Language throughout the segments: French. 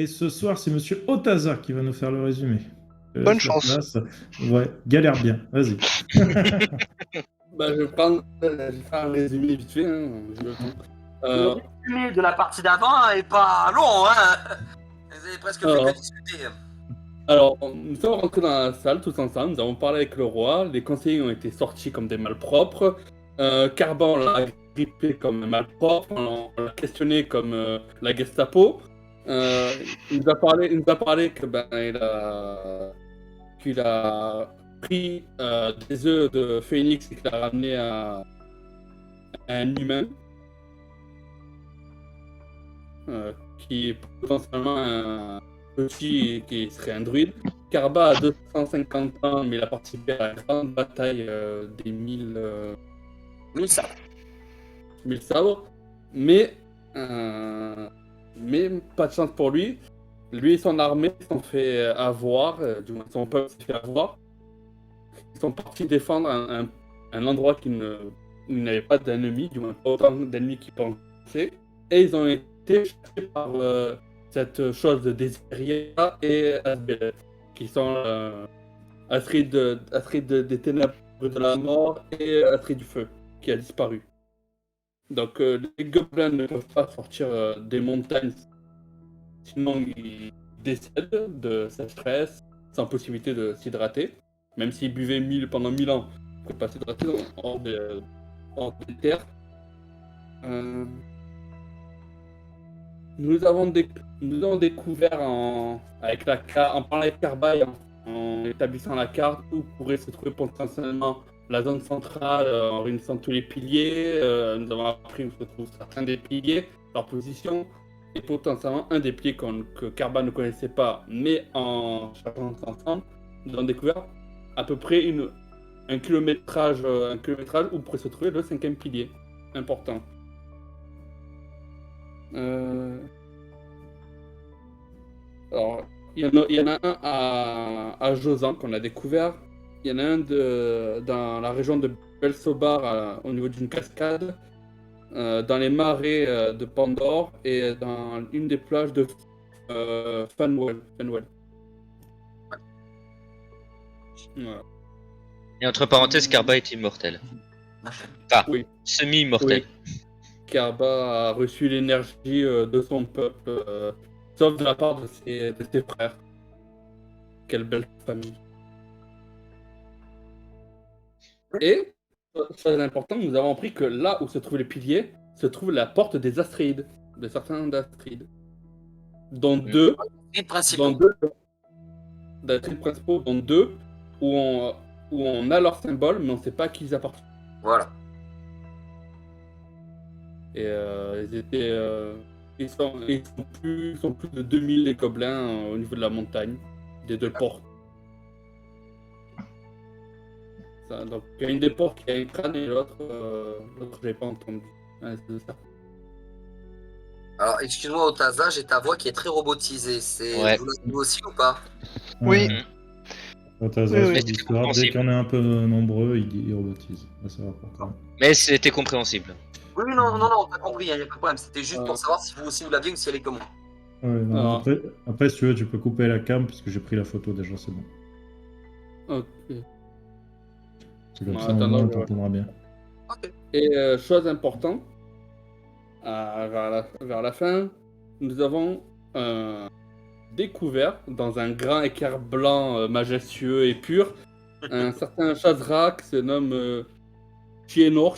Et ce soir, c'est Monsieur Otaza qui va nous faire le résumé. Bonne chance. Ouais, galère bien. Vas-y. Je vais faire un résumé vite fait. J'ai le temps. Le résumé de la partie d'avant est pas long, hein. Vous avez presque fait que discuter. Alors, nous sommes rentrés dans la salle tous ensemble, nous avons parlé avec le roi, les conseillers ont été sortis comme des malpropres, Carban l'a grippé comme un malpropre, on l'a questionné comme la Gestapo. Il nous a parlé que qu'il a pris des œufs de phénix et qu'il a ramené à un humain qui est potentiellement un petit qui serait un druide. Karba a 250 ans, mais il a participé à la grande bataille des 1000 sabres. Mais pas de chance pour lui. Lui et son armée se sont fait avoir, du moins son peuple s'est fait avoir. Ils sont partis défendre un endroit où il n'avait pas d'ennemis, du moins pas autant d'ennemis qu'ils pensaient. Et ils ont été chassés par cette chose de Désiria et Asbelet, qui sont Astrid des ténèbres de la mort et Astrid du feu, qui a disparu. Donc les gobelins ne peuvent pas sortir des montagnes, sinon ils décèdent de sécheresse, sans possibilité de s'hydrater. Même s'ils buvaient pendant 1000 ans, ils ne pouvaient pas s'hydrater hors des terres. Nous avons découvert en parlant avec Carbaï, en établissant la carte où pourrait se trouver potentiellement la zone centrale en réunissant tous les piliers. Nous avons appris où se trouvent certains des piliers, leur position, et potentiellement un des piliers que Carba ne connaissait pas, mais en cherchant ensemble, nous avons découvert à peu près un kilométrage où pourrait se trouver le 5e pilier. Important. Alors, il y en a un à Josan qu'on a découvert. Il y en a un dans la région de Belsobar au niveau d'une cascade, dans les marais de Pandore et dans une des plages de Fanwell. Voilà. Et entre parenthèses, Karba est immortel. Enfin, oui. Semi-immortel. Oui. Karba a reçu l'énergie de son peuple, sauf de la part de ses frères. Quelle belle famille. Et, chose importante, nous avons appris que là où se trouvent les piliers, se trouve la porte des Astrides, de certains d'Astrides. Dont deux où on a leur symbole, mais on ne sait pas à qui ils appartiennent. Voilà. Et ils sont plus de 2000 les gobelins au niveau de la montagne, des deux portes. Ça, donc il y a une des portes qui a un crâne et l'autre je n'ai pas entendu. Ouais, c'est ça. Alors, excuse-moi, Otaza, j'ai ta voix qui est très robotisée. Ouais. Vous l'avez aussi ou pas? Oui. Otaza, Oui, sur oui. Discord, dès qu'on est un peu nombreux, il robotise. Ça va pas. Mais c'était compréhensible. Oui, non, t'as compris, il n'y a pas de problème. C'était juste pour savoir si vous aussi vous l'aviez ou si elle est comme moi. Ouais, non, après, si tu veux, tu peux couper la cam, puisque j'ai pris la photo déjà, c'est bon. Ok. C'est comme ça, au moins, on t'entendra bien. Ok. Et chose importante, vers la fin, nous avons découvert dans un grand équerre blanc majestueux et pur un certain Shazrak se nomme Shainor,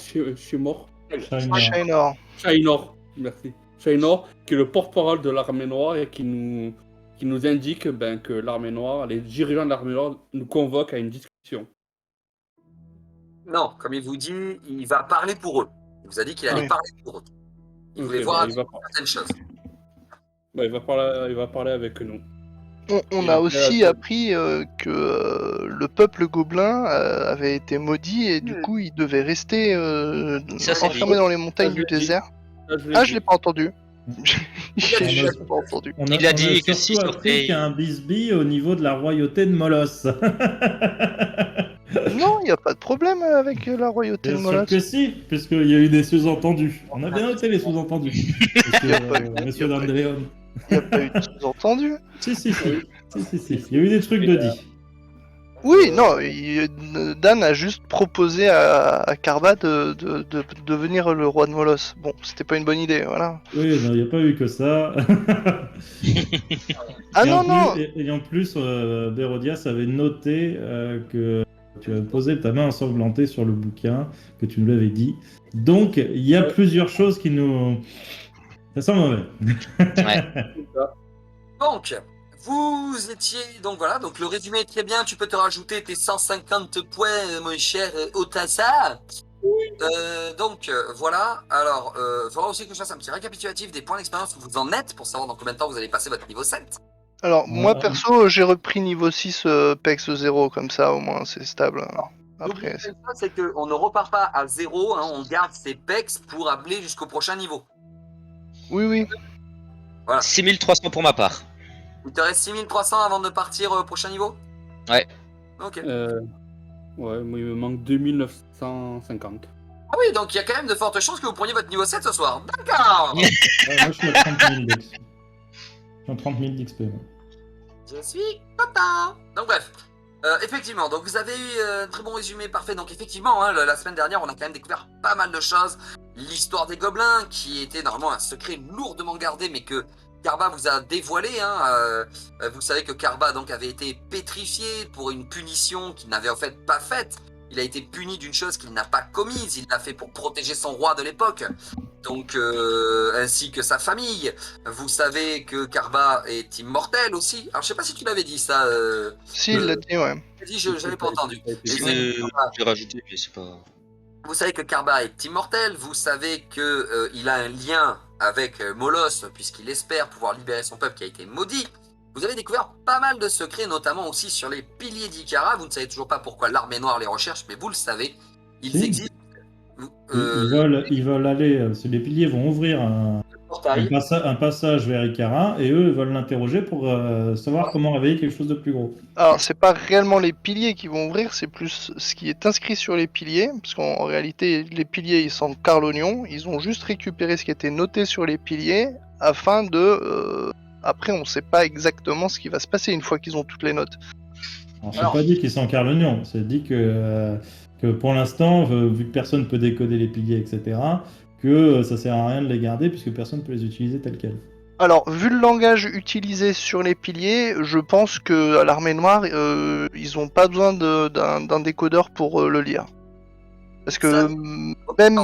merci. Shainor, qui est le porte-parole de l'armée noire et qui nous indique que l'armée noire, les dirigeants de l'armée noire nous convoquent à une discussion. Non, comme il vous dit, il va parler pour eux. Il vous a dit qu'il allait parler pour eux. Il voulait voir certaines choses. Il va parler avec nous. On a aussi appris que le peuple gobelin avait été maudit et du coup il devait rester enfermé dans les montagnes du désert. Je l'ai pas entendu. Il a dit que si surtout appris qu'il y a un bisbee au niveau de la royauté de Molos. Non, il n'y a pas de problème avec la royauté de Molos. Bien sûr que si, puisqu'il y a eu des sous-entendus. On a bien noté les sous-entendus. Monsieur d'Andréon. Il n'y a pas eu de sous-entendu. Si. Il y a eu des trucs de dit. Oui, non, Dan a juste proposé à Karba de devenir le roi de Molos. Bon, c'était pas une bonne idée, voilà. Oui, il n'y a pas eu que ça. Ah et non, en non. plus, et en plus, Bérodias avait noté que tu avais posé ta main ensanglantée sur le bouquin, que tu nous l'avais dit. Donc, il y a plusieurs choses qui nous... Ça sent mauvais. Donc, vous étiez... Donc voilà, donc le résumé est très bien. Tu peux te rajouter tes 150 points, mon cher Otassa. Donc voilà, alors il faudra aussi que je fasse un petit récapitulatif des points d'expérience où vous en êtes pour savoir dans combien de temps vous allez passer votre niveau 7. Alors, moi perso, j'ai repris niveau 6 PEX 0, comme ça au moins c'est stable. Après, c'est qu'on ne repart pas à 0, hein, on garde ses PEX pour appeler jusqu'au prochain niveau. Oui. Voilà. 6300 pour ma part. Il te reste 6300 avant de partir au prochain niveau? Ouais. Ok. Ouais, moi il me manque 2950. Ah oui, donc il y a quand même de fortes chances que vous preniez votre niveau 7 ce soir. D'accord. Moi, je suis à 30 000 d'XP. Je suis à 30 000 d'XP. Je suis content. Donc bref, effectivement, donc vous avez eu un très bon résumé parfait. Donc effectivement, hein, la semaine dernière, on a quand même découvert pas mal de choses. L'histoire des gobelins, qui était normalement un secret lourdement gardé, mais que Karba vous a dévoilé. Hein, vous savez que Karba donc avait été pétrifié pour une punition qu'il n'avait en fait pas faite. Il a été puni d'une chose qu'il n'a pas commise. Il l'a fait pour protéger son roi de l'époque, donc ainsi que sa famille. Vous savez que Karba est immortel aussi. Alors je sais pas si tu l'avais dit ça. Si, il l'a dit, ouais. Je l'avais pas entendu. J'ai rajouté, puis c'est pas... Vous savez que Karba est immortel. Vous savez que il a un lien avec Molos, puisqu'il espère pouvoir libérer son peuple qui a été maudit. Vous avez découvert pas mal de secrets, notamment aussi sur les piliers d'Ikara. Vous ne savez toujours pas pourquoi l'Armée Noire les recherche, mais vous le savez. Ils existent. Ils veulent aller... les piliers vont ouvrir un passage vers Ikara, et eux veulent l'interroger pour savoir comment réveiller quelque chose de plus gros. Alors, c'est pas réellement les piliers qui vont ouvrir, c'est plus ce qui est inscrit sur les piliers, parce qu'en réalité, les piliers, ils sont carrent l'oignon, ils ont juste récupéré ce qui était noté sur les piliers, afin de... Après, on sait pas exactement ce qui va se passer une fois qu'ils ont toutes les notes. Alors, c'est pas dit qu'ils s'encarrent l'oignon, c'est dit que pour l'instant, vu que personne peut décoder les piliers, etc., que ça sert à rien de les garder puisque personne peut les utiliser tels quels. Alors, vu le langage utilisé sur les piliers, je pense que à l'Armée Noire, ils ont pas besoin d'un décodeur pour le lire. Parce que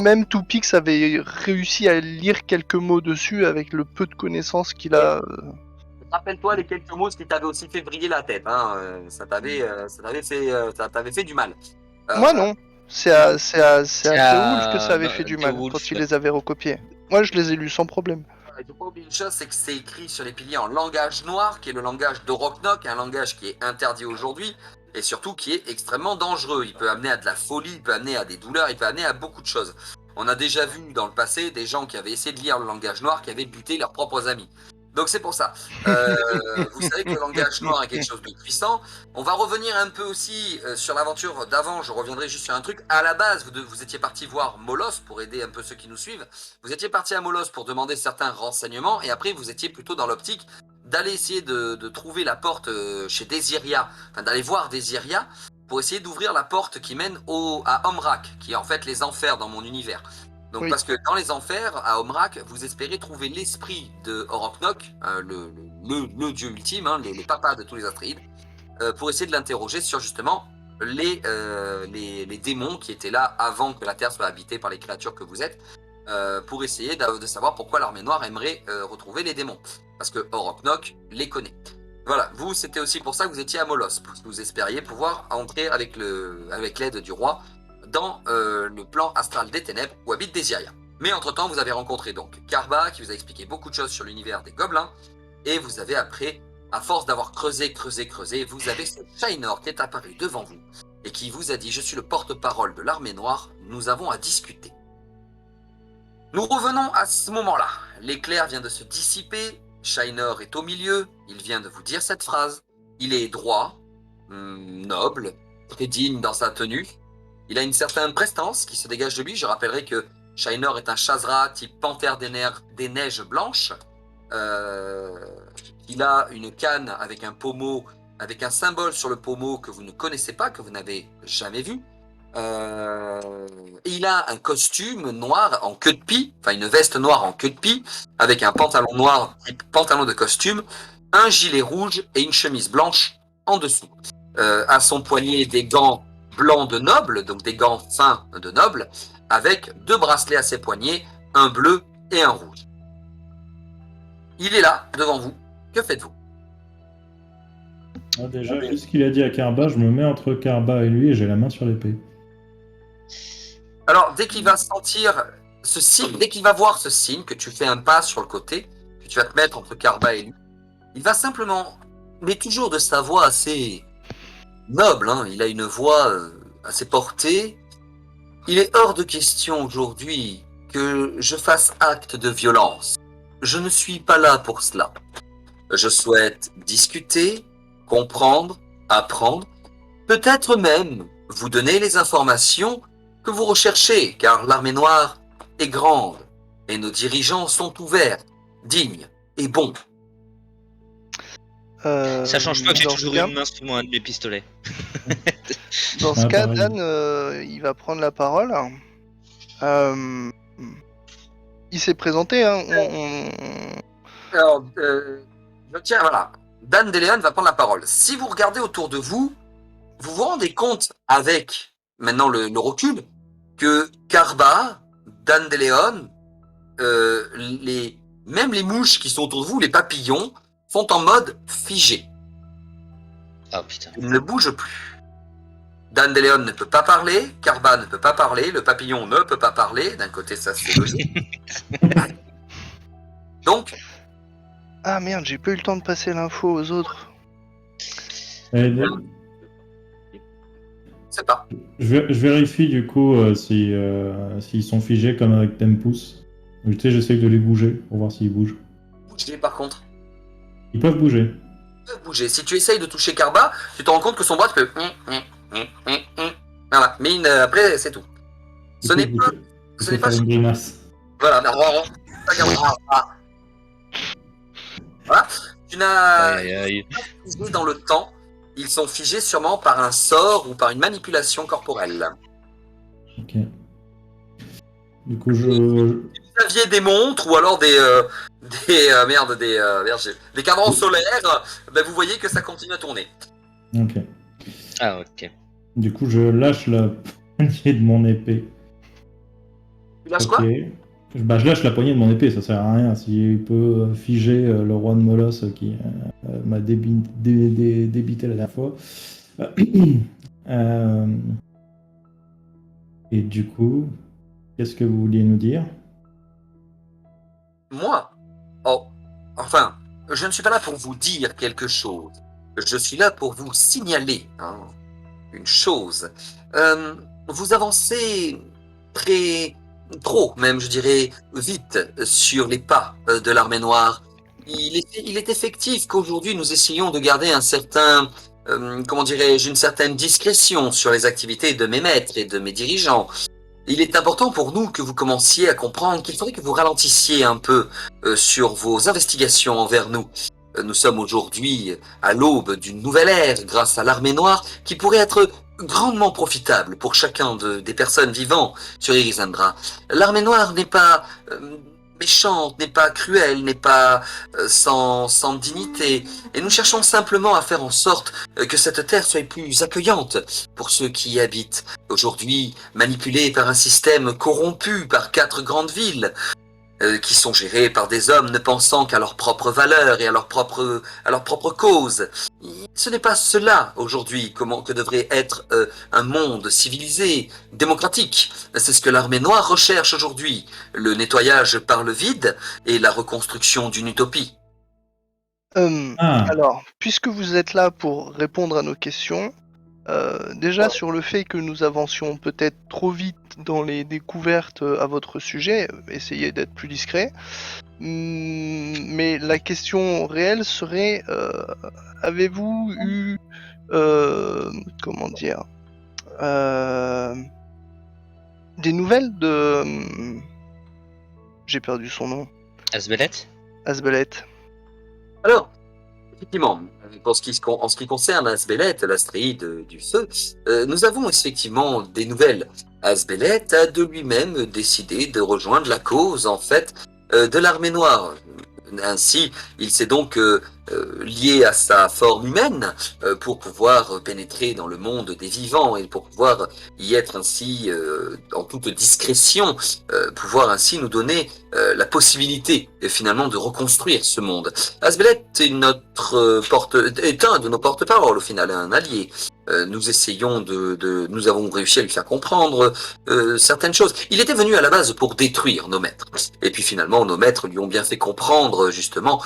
même Toupix avait réussi à lire quelques mots dessus avec le peu de connaissances qu'il a. Rappelle-toi les quelques mots qui t'avaient aussi fait briller la tête. Hein. Ça t'avait fait du mal. Moi non. C'est à Théoulf que ça avait fait du mal quand il les avait recopiés. Moi je les ai lus sans problème. Il ne faut pas oublier une chose, c'est que c'est écrit sur les piliers en langage noir, qui est le langage d'Oroknok, un langage qui est interdit aujourd'hui, et surtout qui est extrêmement dangereux. Il peut amener à de la folie, il peut amener à des douleurs, il peut amener à beaucoup de choses. On a déjà vu dans le passé des gens qui avaient essayé de lire le langage noir, qui avaient buté leurs propres amis. Donc c'est pour ça. Vous savez que le langage noir est quelque chose de puissant. On va revenir un peu aussi sur l'aventure d'avant. Je reviendrai juste sur un truc. À la base, vous étiez parti voir Molos pour aider un peu ceux qui nous suivent. Vous étiez parti à Molos pour demander certains renseignements. Et après, vous étiez plutôt dans l'optique d'aller essayer de trouver la porte chez Désiria. Enfin, d'aller voir Désiria pour essayer d'ouvrir la porte qui mène à Omrak, qui est en fait les enfers dans mon univers. Donc oui. Parce que dans les enfers, à Omrak, vous espérez trouver l'esprit de Oroknok, le dieu ultime, hein, le papa de tous les Atreides, pour essayer de l'interroger sur justement les démons qui étaient là avant que la Terre soit habitée par les créatures que vous êtes, pour essayer de savoir pourquoi l'Armée Noire aimerait retrouver les démons. Parce que Oroknok les connaît. Voilà, vous, c'était aussi pour ça que vous étiez à Molos, parce que vous espériez pouvoir entrer avec l'aide du roi dans le plan astral des ténèbres où habite Désiria. Mais entre-temps, vous avez rencontré donc Karba, qui vous a expliqué beaucoup de choses sur l'univers des gobelins, et vous avez après, à force d'avoir creusé, vous avez ce Shainor qui est apparu devant vous, et qui vous a dit « Je suis le porte-parole de l'Armée Noire, nous avons à discuter ». Nous revenons à ce moment-là. L'éclair vient de se dissiper, Shainor est au milieu, il vient de vous dire cette phrase. Il est droit, noble, très digne dans sa tenue. Il a une certaine prestance qui se dégage de lui. Je rappellerai que Shainor est un Chazra type panthère des neiges blanches. Il a une canne avec un pommeau, avec un symbole sur le pommeau que vous ne connaissez pas, que vous n'avez jamais vu. Et il a un costume noir en queue de pie, enfin une veste noire en queue de pie, avec un pantalon noir, pantalon de costume, un gilet rouge et une chemise blanche en dessous. À son poignet, des gants blancs de noble, donc des gants fins de noble, avec 2 bracelets à ses poignets, un bleu et un rouge. Il est là, devant vous. Que faites-vous? Déjà, vu ce qu'il a dit à Karba, je me mets entre Karba et lui et j'ai la main sur l'épée. Alors, dès qu'il va sentir ce signe, dès qu'il va voir ce signe, que tu fais un pas sur le côté, que tu vas te mettre entre Karba et lui, il va simplement, mais toujours de sa voix assez noble, hein, il a une voix assez portée. Il est hors de question aujourd'hui que je fasse acte de violence. Je ne suis pas là pour cela. Je souhaite discuter, comprendre, apprendre, peut-être même vous donner les informations que vous recherchez, car l'armée noire est grande et nos dirigeants sont ouverts, dignes et bons. Ça change pas que j'ai toujours une main sous un de mes pistolets. Dans ce cas, Dan, il va prendre la parole. Il s'est présenté, hein. Alors, tiens, voilà. Dan DeLeon va prendre la parole. Si vous regardez autour de vous, vous vous rendez compte, avec maintenant le recul, que Karba, Dan DeLeon, même les mouches qui sont autour de vous, les papillons, sont en mode figé. Ah putain. Ils ne bougent plus. Dan DeLeon ne peut pas parler, Karba ne peut pas parler, le papillon ne peut pas parler. D'un côté, ça c'est logique. Donc. Ah merde, j'ai pas eu le temps de passer l'info aux autres. C'est pas. Je vérifie du coup s'ils sont figés comme avec Tempus. Tu sais, j'essaye de les bouger pour voir s'ils bougent. Bouger par contre. Ils peuvent bouger. Ils peuvent bouger. Si tu essayes de toucher Karba, tu te rends compte que son bras peut. Voilà. Mais après, c'est tout. Ce n'est pas. Ce n'est pas. Une grimace. Voilà. Voilà. Tu n'as pas figé dans le temps. Ils sont figés sûrement par un sort ou par une manipulation corporelle. Ok. Du coup, Si vous aviez des montres ou alors des cadrans solaires, ben vous voyez que ça continue à tourner. Ok. Ah ok. Du coup, je lâche la poignée de mon épée. Tu lâches quoi? Je lâche la poignée de mon épée, ça sert à rien. S'il peut figer le roi de Molos qui m'a débité la dernière fois. Et du coup, qu'est-ce que vous vouliez nous dire? Moi? Oh, enfin, je ne suis pas là pour vous dire quelque chose. Je suis là pour vous signaler une chose. Vous avancez trop même, je dirais, vite sur les pas de l'armée noire. Il est effectif qu'aujourd'hui nous essayons de garder un certain, comment dirais-je, une certaine discrétion sur les activités de mes maîtres et de mes dirigeants. Il est important pour nous que vous commenciez à comprendre qu'il faudrait que vous ralentissiez un peu sur vos investigations envers nous. Nous sommes aujourd'hui à l'aube d'une nouvelle ère grâce à l'armée noire qui pourrait être grandement profitable pour chacun des personnes vivant sur Irisandra. L'armée noire n'est pas méchante, n'est pas cruelle, n'est pas sans dignité. Et nous cherchons simplement à faire en sorte que cette terre soit plus accueillante pour ceux qui y habitent. Aujourd'hui, manipulés par un système corrompu par 4 grandes villes, qui sont gérés par des hommes ne pensant qu'à leurs propres valeurs et à leur propre cause. Ce n'est pas cela, aujourd'hui, que devrait être un monde civilisé, démocratique. C'est ce que l'armée noire recherche aujourd'hui, le nettoyage par le vide et la reconstruction d'une utopie. Alors, puisque vous êtes là pour répondre à nos questions, déjà sur le fait que nous avancions peut-être trop vite dans les découvertes à votre sujet, essayez d'être plus discret. Mais la question réelle serait, avez-vous eu, comment dire, des nouvelles de... J'ai perdu son nom. Asbelet. Asbelet? Alors, effectivement, en ce qui concerne Asbelet, l'astéroïde du feu, nous avons effectivement des nouvelles. Asbelet a de lui-même décidé de rejoindre la cause, en fait, de l'armée noire. Ainsi, il s'est donc lié à sa forme humaine pour pouvoir pénétrer dans le monde des vivants et pour pouvoir y être ainsi en toute discrétion, pouvoir ainsi nous donner la possibilité finalement de reconstruire ce monde. Asbelet est est un de nos porte-parole au final, un allié. Nous essayons nous avons réussi à lui faire comprendre certaines choses. Il était venu à la base pour détruire nos maîtres. Et puis finalement, nos maîtres lui ont bien fait comprendre justement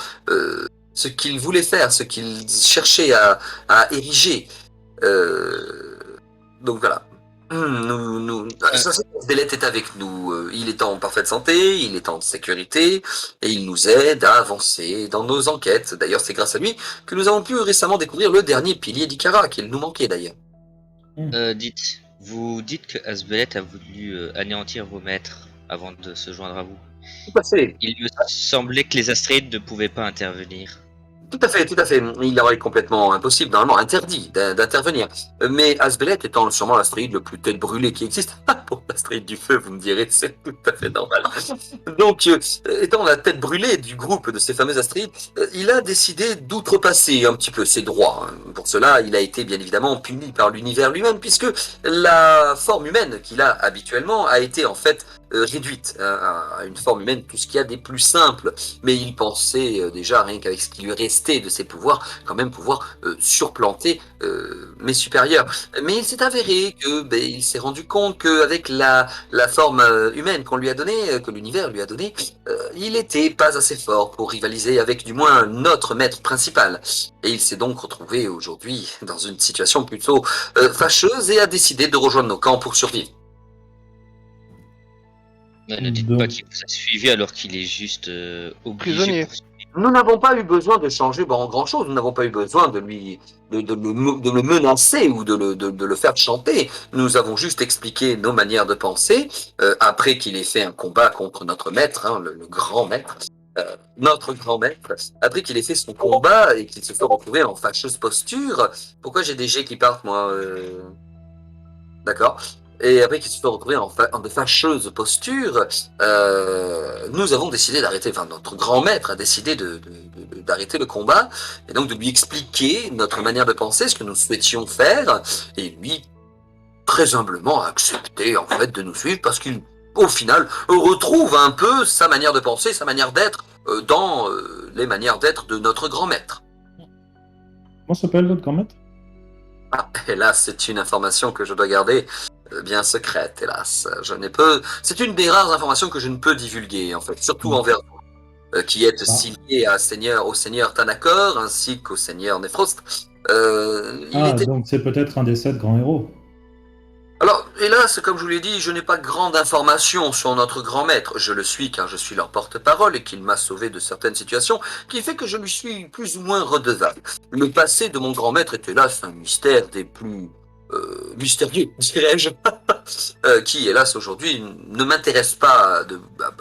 ce qu'il voulait faire, ce qu'il cherchait à ériger. Donc voilà. Asbelet est avec nous. Il est en parfaite santé, il est en sécurité, et il nous aide à avancer dans nos enquêtes. D'ailleurs, c'est grâce à lui que nous avons pu récemment découvrir le dernier pilier d'Ikara, qu'il nous manquait d'ailleurs. Vous dites que Asbelet a voulu anéantir vos maîtres avant de se joindre à vous. Tout à fait. Il lui semblait que les astéroïdes ne pouvaient pas intervenir. Tout à fait, tout à fait. Il aurait complètement impossible, normalement interdit d'intervenir. Mais Asbelet étant sûrement l'astéroïde le plus tête brûlée qui existe, pour l'astéroïde du feu, vous me direz, c'est tout à fait normal. Donc, étant la tête brûlée du groupe de ces fameux astéroïdes, il a décidé d'outrepasser un petit peu ses droits. Pour cela, il a été bien évidemment puni par l'univers lui-même, puisque la forme humaine qu'il a habituellement a été en fait réduite à une forme humaine, tout ce qu'il y a des plus simples. Mais il pensait déjà, rien qu'avec ce qui lui restait de ses pouvoirs, quand même pouvoir surplanter mes supérieurs. Mais il s'est avéré que il s'est rendu compte qu'avec la forme humaine qu'on lui a donnée, que l'univers lui a donnée, il n'était pas assez fort pour rivaliser avec du moins notre maître principal. Et il s'est donc retrouvé aujourd'hui dans une situation plutôt fâcheuse et a décidé de rejoindre nos camps pour survivre. Ne dites pas qu'il vous a suivi alors qu'il est juste obligé. Nous n'avons pas eu besoin de changer grand-chose. Nous n'avons pas eu besoin de le menacer ou de le faire chanter. Nous avons juste expliqué nos manières de penser après qu'il ait fait un combat contre notre maître, le grand maître. Notre grand maître, après qu'il ait fait son combat et qu'il se soit retrouvé en fâcheuse posture. Pourquoi j'ai des G qui partent, moi D'accord. Et après qu'il se soit retrouvé en de fâcheuses postures, nous avons décidé d'arrêter, enfin notre grand maître a décidé d'arrêter le combat, et donc de lui expliquer notre manière de penser, ce que nous souhaitions faire, et lui, très humblement, a accepté en fait de nous suivre, parce qu'il, au final, retrouve un peu sa manière de penser, sa manière d'être, dans les manières d'être de notre grand maître. Comment s'appelle votre grand maître? Ah, hélas, c'est une information que je dois garder bien secrète, hélas. C'est une des rares informations que je ne peux divulguer, en fait, surtout envers vous, qui êtes si liés au seigneur Tanakor, ainsi qu'au seigneur Nefrost. Donc c'est peut-être un des 7 grands héros. Alors, hélas, comme je vous l'ai dit, je n'ai pas grande information sur notre grand maître. Je le suis car je suis leur porte-parole et qu'il m'a sauvé de certaines situations, qui fait que je lui suis plus ou moins redevable. Le passé de mon grand maître est hélas un mystère des plus mystérieux, dirais-je, qui hélas aujourd'hui ne m'intéresse pas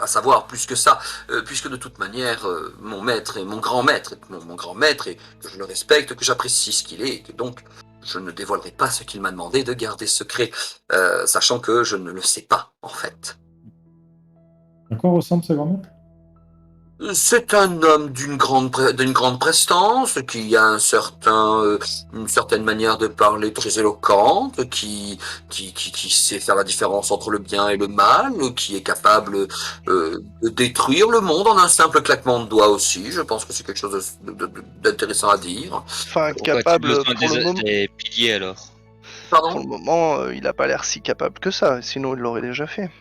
à savoir plus que ça, puisque de toute manière mon maître est mon grand maître, et que je le respecte, que j'apprécie ce qu'il est, et que donc je ne dévoilerai pas ce qu'il m'a demandé de garder secret, sachant que je ne le sais pas, en fait. À quoi ressemble ce grand maître? C'est un homme d'une grande prestance, qui a une certaine manière de parler très éloquente, qui sait faire la différence entre le bien et le mal, qui est capable de détruire le monde en un simple claquement de doigts aussi. Je pense que c'est quelque chose d'intéressant à dire. Enfin, capable pour le moment. Des piliers alors. Pardon ? Pour le moment, il n'a pas l'air si capable que ça, sinon il l'aurait déjà fait.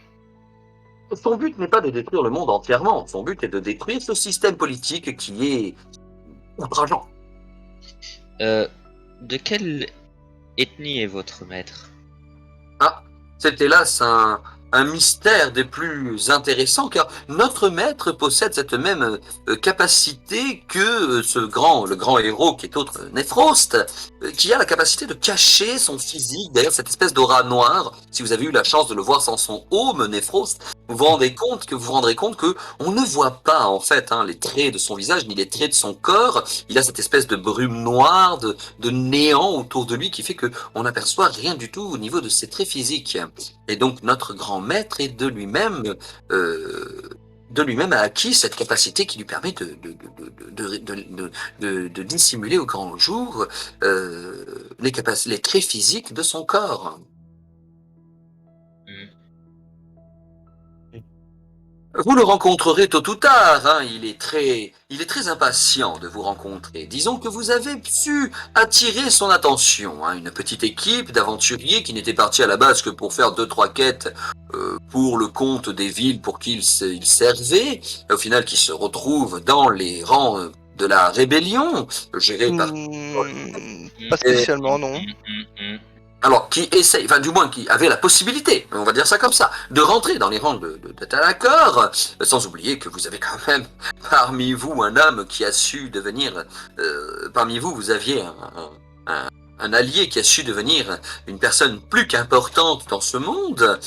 Son but n'est pas de détruire le monde entièrement, son but est de détruire ce système politique qui est outrageant. De quelle ethnie est votre maître? Ah, c'est hélas un mystère des plus intéressants, car notre maître possède cette même capacité que le grand héros qui est autre Nefrost, qui a la capacité de cacher son physique derrière cette espèce d'aura noire. Si vous avez eu la chance de le voir sans son aume, Nefrost, vous vous rendrez compte que on ne voit pas en fait les traits de son visage ni les traits de son corps. Il a cette espèce de brume noire, de néant autour de lui qui fait que on n'aperçoit rien du tout au niveau de ses traits physiques. Et donc notre grand maître est de lui-même a acquis cette capacité qui lui permet de dissimuler au grand jour les traits physiques de son corps. Vous le rencontrerez tôt ou tard, il est très impatient de vous rencontrer. Disons que vous avez su attirer son attention, une petite équipe d'aventuriers qui n'étaient partis à la base que pour faire 2-3 quêtes pour le compte des villes pour qui ils servaient, au final qui se retrouvent dans les rangs de la rébellion, gérée par... Pas spécialement, non. Alors, qui essaye, enfin du moins qui avait la possibilité, on va dire ça comme ça, de rentrer dans les rangs de Thanakor, sans oublier que vous avez quand même parmi vous un homme qui a su devenir, parmi vous, vous aviez un allié qui a su devenir une personne plus qu'importante dans ce monde,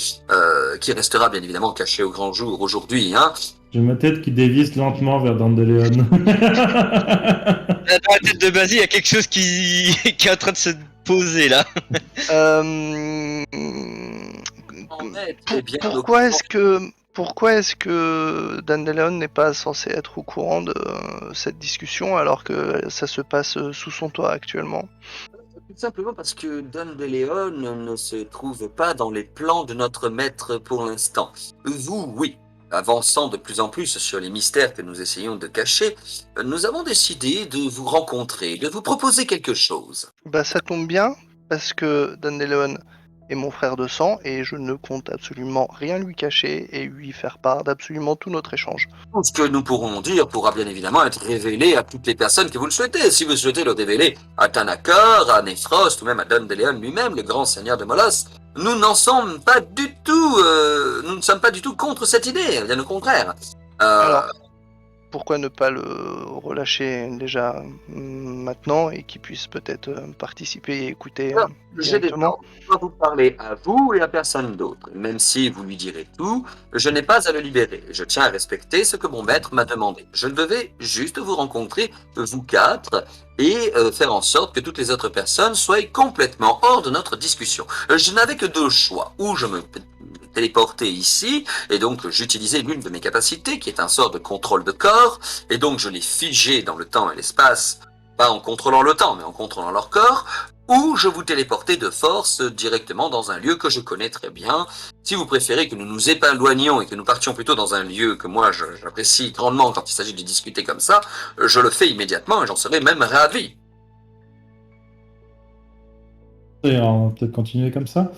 qui restera bien évidemment caché au grand jour aujourd'hui. J'ai ma tête qui dévisse lentement vers Dandelion. Dans la tête de Basie, il y a quelque chose qui est en train de se poser là. Pourquoi est-ce que Dandelion n'est pas censé être au courant de cette discussion alors que ça se passe sous son toit actuellement? Tout simplement parce que Dandelion ne se trouve pas dans les plans de notre maître pour l'instant. Vous, oui. Avançant de plus en plus sur les mystères que nous essayons de cacher, nous avons décidé de vous rencontrer, de vous proposer quelque chose. Ça tombe bien, parce que Dandelion est mon frère de sang, et je ne compte absolument rien lui cacher et lui faire part d'absolument tout notre échange. Tout ce que nous pourrons dire pourra bien évidemment être révélé à toutes les personnes que vous le souhaitez. Si vous souhaitez le révéler à Thanakor, à Nefrost, ou même à Dandelion lui-même, le grand seigneur de Molos, nous n'en sommes pas du tout, nous ne sommes pas du tout contre cette idée, bien au contraire. Alors, pourquoi ne pas le relâcher déjà maintenant et qu'il puisse peut-être participer et écouter directement? Je dois vous parler à vous et à personne d'autre. Même si vous lui direz tout, je n'ai pas à le libérer. Je tiens à respecter ce que mon maître m'a demandé. Je devais juste vous rencontrer, vous quatre, et faire en sorte que toutes les autres personnes soient complètement hors de notre discussion. Je n'avais que 2 choix. Ou je me téléportais ici, et donc j'utilisais l'une de mes capacités, qui est un sort de contrôle de corps, et donc je les figeais dans le temps et l'espace, pas en contrôlant le temps, mais en contrôlant leur corps, ou je vous téléportais de force directement dans un lieu que je connais très bien. Si vous préférez que nous nous éloignions et que nous partions plutôt dans un lieu que moi j'apprécie grandement quand il s'agit de discuter comme ça, je le fais immédiatement et j'en serais même ravi. Et on va peut-être continuer comme ça.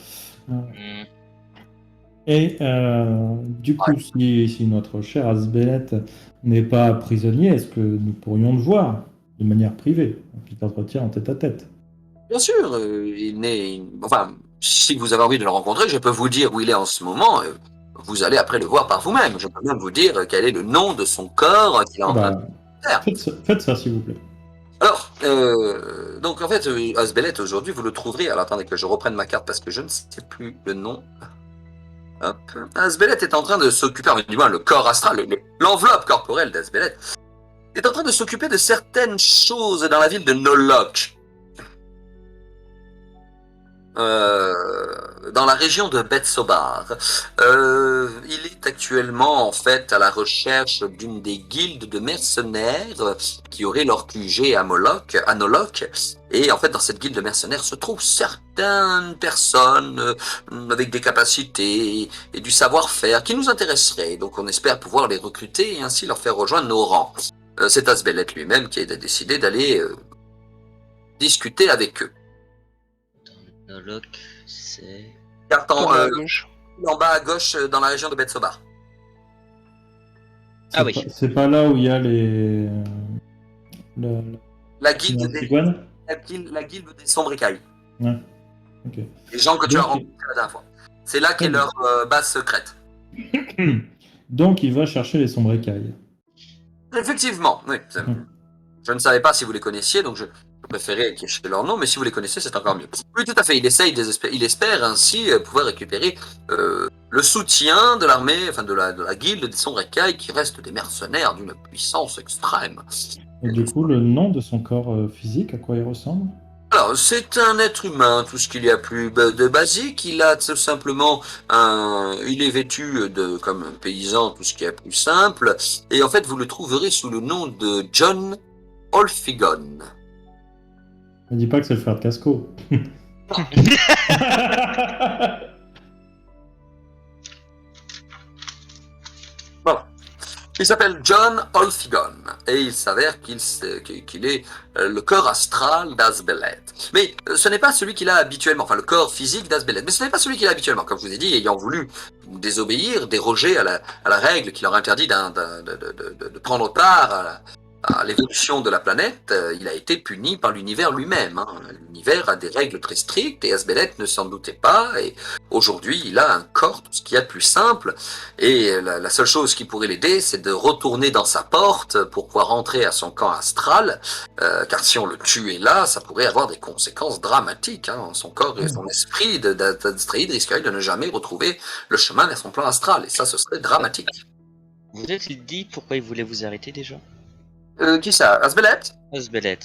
Et du coup, si notre cher Asbelet n'est pas prisonnier, est-ce que nous pourrions le voir de manière privée, un petit entretien en tête-à-tête? Bien sûr, il n'est... Enfin, si vous avez envie de le rencontrer, je peux vous dire où il est en ce moment. Vous allez après le voir par vous-même. Je peux même vous dire quel est le nom de son corps qu'il est en train de faire. Faites ça, s'il vous plaît. Alors, donc en fait, Asbelet, aujourd'hui, vous le trouverez... Alors attendez que je reprenne ma carte parce que je ne sais plus le nom. Hop. Asbelet est en train de s'occuper, du moins le corps astral, l'enveloppe corporelle d'Asbelet, est en train de s'occuper de certaines choses dans la ville de Nolok. Dans la région de Betsobar. Il est actuellement en fait à la recherche d'une des guildes de mercenaires qui auraient leur QG à Nolok. Et en fait dans cette guilde de mercenaires se trouvent certaines personnes avec des capacités et du savoir-faire qui nous intéresseraient. Donc on espère pouvoir les recruter et ainsi leur faire rejoindre nos rangs. C'est Asbelet lui-même qui a décidé d'aller discuter avec eux. Nolok, c'est... Carte en bas à gauche. En bas à gauche, dans la région de Betsobar. Ah oui. C'est pas là où il y a les... La guilde des sombres écailles. Ouais. Ok. Les gens que tu as rencontrés la dernière fois. C'est là qu'est leur base secrète. Donc il va chercher les sombres écailles. Effectivement, oui. Je ne savais pas si vous les connaissiez, donc je préférais cacher leur nom, mais si vous les connaissez, c'est encore mieux. Oui, tout à fait. Il espère ainsi pouvoir récupérer le soutien de l'armée, enfin de la guilde des Sonrekai, qui reste des mercenaires d'une puissance extrême. Et du coup, le nom de son corps physique, à quoi il ressemble? Alors, c'est un être humain, tout ce qu'il y a plus de basique. Il a tout simplement il est vêtu comme un paysan, tout ce qui est plus simple. Et en fait, vous le trouverez sous le nom de John Olfigon. Ne dis pas que c'est le frère de Casco. Voilà. Il s'appelle John Olfigon et il s'avère qu'il est le corps astral d'Azbelet. Mais ce n'est pas celui qu'il a habituellement, enfin le corps physique d'Azbelet, mais ce n'est pas celui qu'il a habituellement. Comme je vous ai dit, ayant voulu désobéir, déroger à la règle qui leur interdit de prendre part à l'évolution de la planète, il a été puni par l'univers lui-même. Hein. L'univers a des règles très strictes et Azbelet ne s'en doutait pas. Et aujourd'hui, il a un corps, tout ce qu'il y a de plus simple. Et la seule chose qui pourrait l'aider, c'est de retourner dans sa porte pour pouvoir rentrer à son camp astral. Car si on le tuait là, ça pourrait avoir des conséquences dramatiques. Hein. Son corps et son esprit d'Astrid risqueraient de ne jamais retrouver le chemin vers son plan astral. Et ça, ce serait dramatique. Vous êtes dit pourquoi il voulait vous arrêter déjà? Qui ça? Azbelet? Azbelet.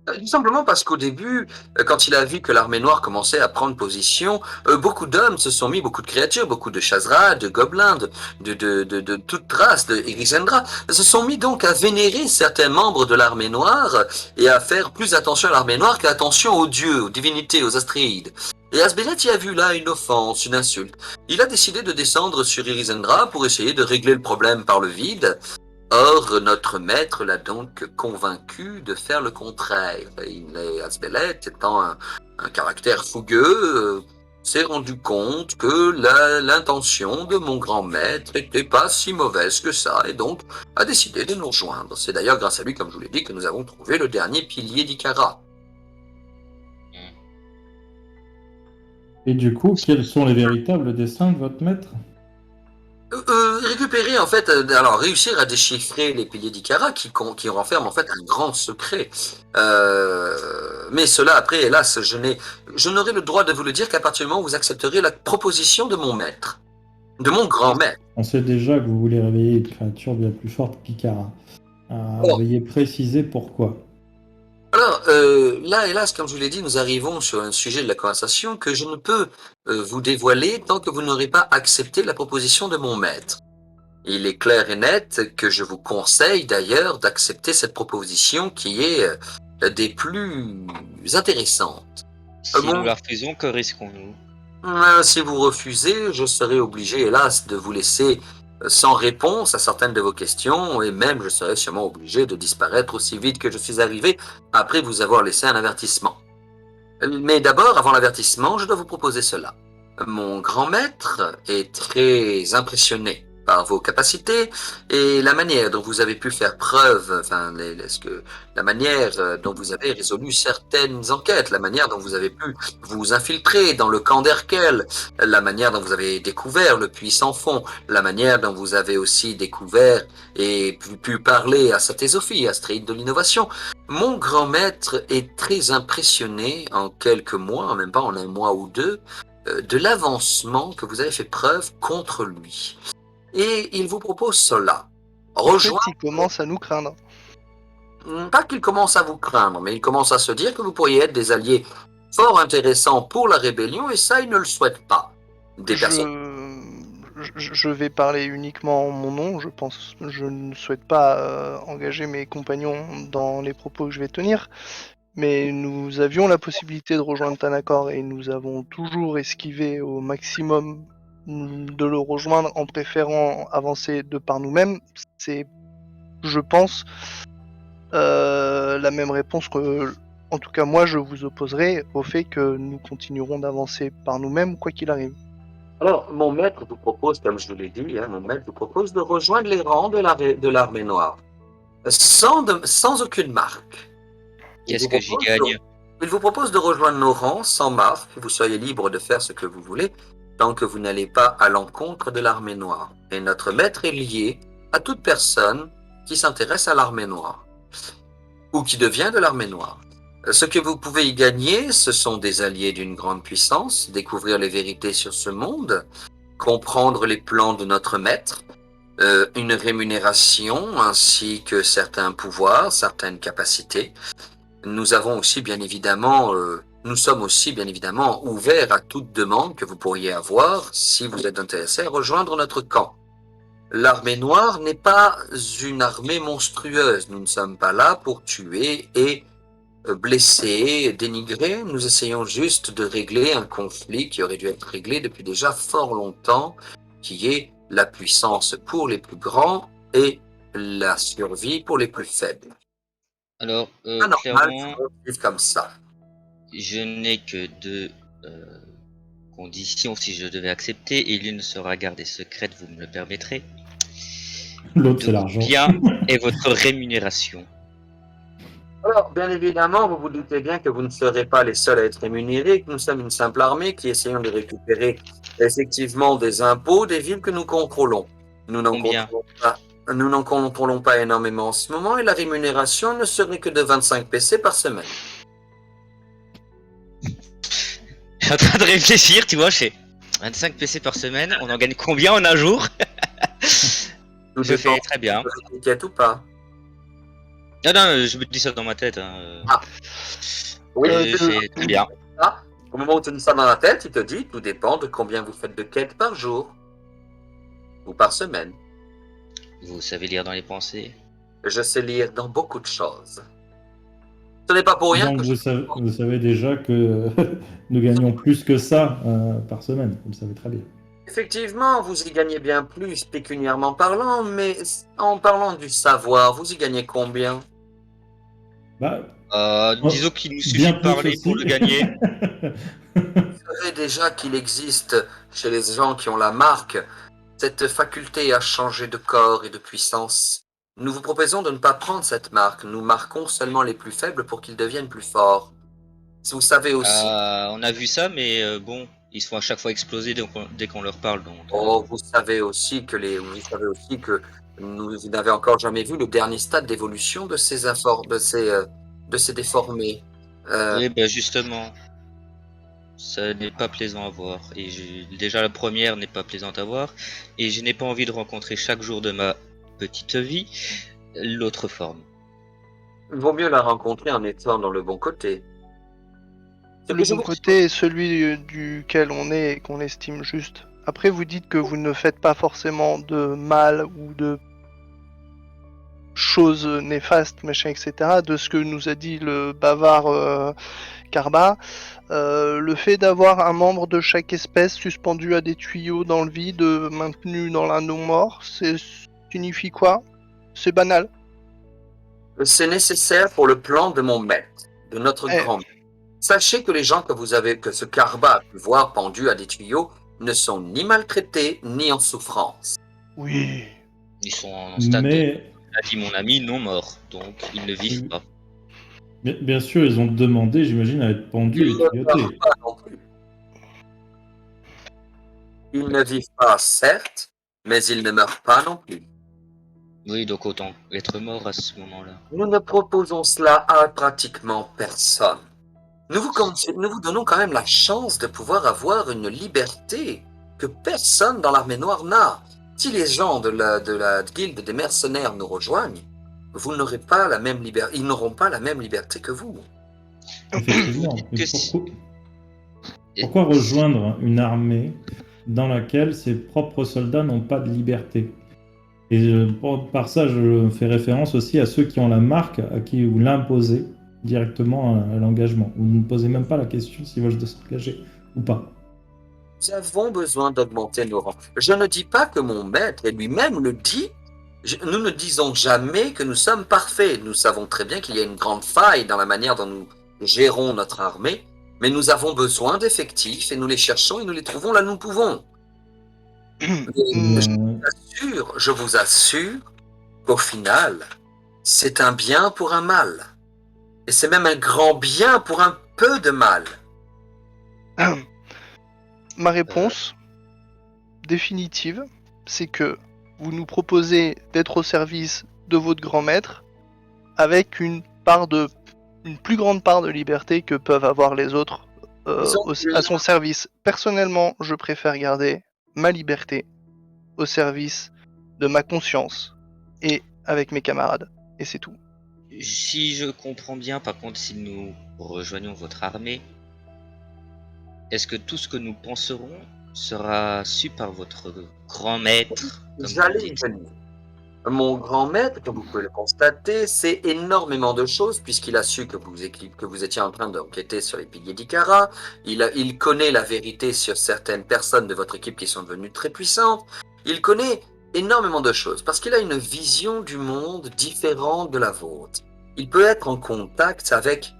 Tout simplement parce qu'au début, quand il a vu que l'armée noire commençait à prendre position, beaucoup d'hommes se sont mis, beaucoup de créatures, beaucoup de chazras, de gobelins, de toute race, de Erisendra, se sont mis donc à vénérer certains membres de l'armée noire et à faire plus attention à l'armée noire qu'attention aux dieux, aux divinités, aux Astrides. Et Azbelet y a vu là une offense, une insulte. Il a décidé de descendre sur Erisendra pour essayer de régler le problème par le vide. Or, notre maître l'a donc convaincu de faire le contraire. Azbelet, étant un caractère fougueux, s'est rendu compte que l'intention de mon grand maître n'était pas si mauvaise que ça, et donc a décidé de nous rejoindre. C'est d'ailleurs grâce à lui, comme je vous l'ai dit, que nous avons trouvé le dernier pilier d'Ikara. Et du coup, quels sont les véritables desseins de votre maître? Récupérer en fait, alors réussir à déchiffrer les piliers d'Ikara qui renferment en fait un grand secret. Mais cela après, hélas, je n'aurai le droit de vous le dire qu'à partir du moment où vous accepterez la proposition de mon maître, de mon grand maître. On sait déjà que vous voulez réveiller une créature bien plus forte qu'Ikara. Veuillez préciser pourquoi. Alors, là, hélas, comme je vous l'ai dit, nous arrivons sur un sujet de la conversation que je ne peux vous dévoiler tant que vous n'aurez pas accepté la proposition de mon maître. Il est clair et net que je vous conseille d'ailleurs d'accepter cette proposition qui est des plus intéressantes. Si nous la refusons, que risquons-nous? Si vous refusez, je serai obligé, hélas, de vous laisser sans réponse à certaines de vos questions, et même je serai sûrement obligé de disparaître aussi vite que je suis arrivé après vous avoir laissé un avertissement. Mais d'abord, avant l'avertissement, je dois vous proposer cela. Mon grand maître est très impressionné par vos capacités et la manière dont vous avez pu faire preuve, la manière dont vous avez résolu certaines enquêtes, la manière dont vous avez pu vous infiltrer dans le camp d'Erkel, la manière dont vous avez découvert le puits sans fond, la manière dont vous avez aussi découvert et pu parler à sa thésophie, Astrid de l'innovation. Mon grand maître est très impressionné en quelques mois, même pas en un mois ou deux, de l'avancement que vous avez fait preuve contre lui. Et il vous propose cela. Rejoindre... Il commence à nous craindre. Pas qu'il commence à vous craindre, mais il commence à se dire que vous pourriez être des alliés fort intéressants pour la rébellion, et ça, il ne le souhaite pas. Je vais parler uniquement en mon nom, je pense. Je ne souhaite pas engager mes compagnons dans les propos que je vais tenir. Mais nous avions la possibilité de rejoindre Tanakor et nous avons toujours esquivé au maximum de le rejoindre en préférant avancer de par nous-mêmes. C'est, je pense, la même réponse que, en tout cas moi, je vous opposerai au fait que nous continuerons d'avancer par nous-mêmes quoi qu'il arrive. Alors, mon maître vous propose, comme je vous l'ai dit, mon maître vous propose de rejoindre les rangs de l'armée noire, sans aucune marque. Qu'est-ce que j'y gagne? Il vous propose de rejoindre nos rangs sans marque, que vous soyez libre de faire ce que vous voulez, tant que vous n'allez pas à l'encontre de l'armée noire. Et notre maître est lié à toute personne qui s'intéresse à l'armée noire, ou qui devient de l'armée noire. Ce que vous pouvez y gagner, ce sont des alliés d'une grande puissance, découvrir les vérités sur ce monde, comprendre les plans de notre maître, une rémunération ainsi que certains pouvoirs, certaines capacités. Nous sommes aussi bien évidemment ouverts à toute demande que vous pourriez avoir si vous êtes intéressé à rejoindre notre camp. L'armée noire n'est pas une armée monstrueuse. Nous ne sommes pas là pour tuer et blesser, dénigrer. Nous essayons juste de régler un conflit qui aurait dû être réglé depuis déjà fort longtemps, qui est la puissance pour les plus grands et la survie pour les plus faibles. Alors, clairement, comme ça. Je n'ai que deux conditions si je devais accepter, et l'une sera gardée secrète, vous me le permettrez. L'autre, c'est l'argent. Bien, et votre rémunération. Alors, bien évidemment, vous vous doutez bien que vous ne serez pas les seuls à être rémunérés, que nous sommes une simple armée qui essayons de récupérer effectivement des impôts des villes que nous contrôlons. Nous n'en contrôlons pas énormément en ce moment et la rémunération ne serait que de 25 PC par semaine. Je suis en train de réfléchir, tu vois, je fais 25 PC par semaine, on en gagne combien en un jour? Je fais très bien. Ou pas? Non, je me dis ça dans ma tête. Hein. Oui, c'est très bien. Au moment où tu dis ça dans la tête, il te dit, tout dépend de combien vous faites de quêtes par jour ou par semaine. Vous savez lire dans les pensées? Je sais lire dans beaucoup de choses. Ce n'est pas pour rien Donc que vous savez déjà que nous gagnons plus que ça par semaine, vous le savez très bien. Effectivement, vous y gagnez bien plus pécuniairement parlant, mais en parlant du savoir, vous y gagnez combien? Disons qu'il nous suffit de parler pour le gagner. Vous savez déjà qu'il existe chez les gens qui ont la marque cette faculté à changer de corps et de puissance. Nous vous proposons de ne pas prendre cette marque. Nous marquons seulement les plus faibles pour qu'ils deviennent plus forts. Si vous savez aussi... on a vu ça, mais bon, ils se font à chaque fois exploser dès qu'on leur parle. Donc, vous savez aussi que vous n'avez encore jamais vu le dernier stade d'évolution de ces déformés. Oui, justement, ça n'est pas plaisant à voir. Et déjà la première n'est pas plaisante à voir, et je n'ai pas envie de rencontrer chaque jour de ma petite vie l'autre forme. Il vaut mieux la rencontrer en étant dans le bon côté. Le bon côté est celui duquel on est et qu'on estime juste. Après, vous dites que vous ne faites pas forcément de mal ou de choses néfastes, machin, etc. De ce que nous a dit le bavard Karba, le fait d'avoir un membre de chaque espèce suspendu à des tuyaux dans le vide, maintenu dans la non-mort, signifie quoi? C'est banal. C'est nécessaire pour le plan de mon maître, de notre grand maître. Sachez que les gens que ce Karba a pu voir pendus à des tuyaux ne sont ni maltraités ni en souffrance. Oui. Ils sont en stade a dit mon ami, non mort, donc ils ne vivent pas. Bien sûr, ils ont demandé, j'imagine, à être pendus et tuyautés. Ils ne vivent pas, certes, mais ils ne meurent pas non plus. Oui, donc autant être mort à ce moment-là. Nous ne proposons cela à pratiquement personne. Nous vous donnons quand même la chance de pouvoir avoir une liberté que personne dans l'armée noire n'a. Si les gens de la guilde des mercenaires nous rejoignent, vous n'aurez pas la même liberté. Ils n'auront pas la même liberté que vous. Effectivement. Pourquoi rejoindre une armée dans laquelle ses propres soldats n'ont pas de liberté? Et par ça, je fais référence aussi à ceux qui ont la marque, à qui vous l'imposez directement à l'engagement. Vous ne posez même pas la question s'ils veulent s'engager ou pas. Nous avons besoin d'augmenter nos rangs. Je ne dis pas que mon maître, et lui-même le dit, nous ne disons jamais que nous sommes parfaits. Nous savons très bien qu'il y a une grande faille dans la manière dont nous gérons notre armée, mais nous avons besoin d'effectifs et nous les cherchons et nous les trouvons là où nous pouvons. Je vous assure qu'au final, c'est un bien pour un mal. Et c'est même un grand bien pour un peu de mal. Ma réponse définitive, c'est que vous nous proposez d'être au service de votre grand maître avec une plus grande part de liberté que peuvent avoir les autres à son service. Personnellement, je préfère garder ma liberté au service de ma conscience et avec mes camarades. Et c'est tout. Si je comprends bien, par contre, si nous rejoignons votre armée, est-ce que tout ce que nous penserons sera su par votre grand maître, comme vous J'allais y dites? venir. Mon grand maître, comme vous pouvez le constater, sait énormément de choses puisqu'il a su que vous étiez en train d'enquêter sur les piliers d'Ikara. Il connaît la vérité sur certaines personnes de votre équipe qui sont devenues très puissantes. Il connaît énormément de choses parce qu'il a une vision du monde différente de la vôtre. Il peut être en contact avec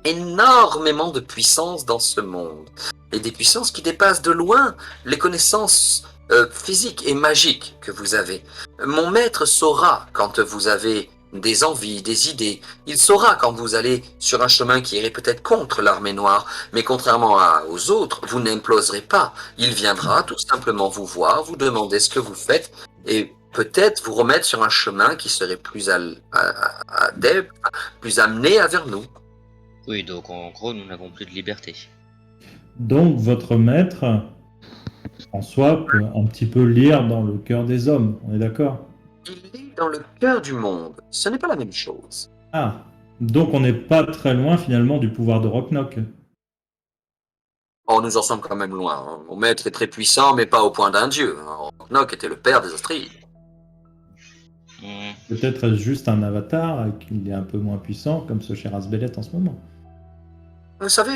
énormément de puissance dans ce monde et des puissances qui dépassent de loin les connaissances physiques et magiques que vous avez. Mon maître saura quand vous avez des envies, des idées. Il saura quand vous allez sur un chemin qui irait peut-être contre l'armée noire, mais contrairement aux autres, vous n'imploserez pas. Il viendra tout simplement vous voir, vous demander ce que vous faites et peut-être vous remettre sur un chemin qui serait plus adepte, plus amené vers nous. Oui, donc en gros, nous n'avons plus de liberté. Donc votre maître, en soi, peut un petit peu lire dans le cœur des hommes, on est d'accord? Il est dans le cœur du monde. Ce n'est pas la même chose. Ah, donc on n'est pas très loin finalement du pouvoir de Rocknock. Oh, nous en sommes quand même loin. Hein. Mon maître est très puissant, mais pas au point d'un dieu. Rocknock était le père des Astrides. Peut-être juste un avatar et qu'il est un peu moins puissant, comme ce cher Asbelet en ce moment. Vous savez,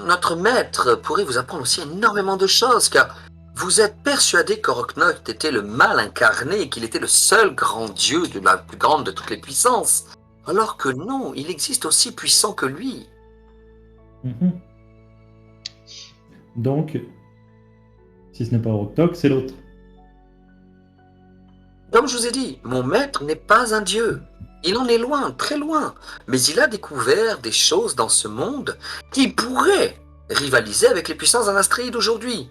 notre maître pourrait vous apprendre aussi énormément de choses, car vous êtes persuadé que Rocknock était le mal incarné et qu'il était le seul grand dieu, de la plus grande de toutes les puissances. Alors que non, il existe aussi puissant que lui. Mhm. Donc, si ce n'est pas Rocknock, c'est l'autre. Comme je vous ai dit, mon maître n'est pas un dieu. Il en est loin, très loin. Mais il a découvert des choses dans ce monde qui pourraient rivaliser avec les puissances d'un astride aujourd'hui.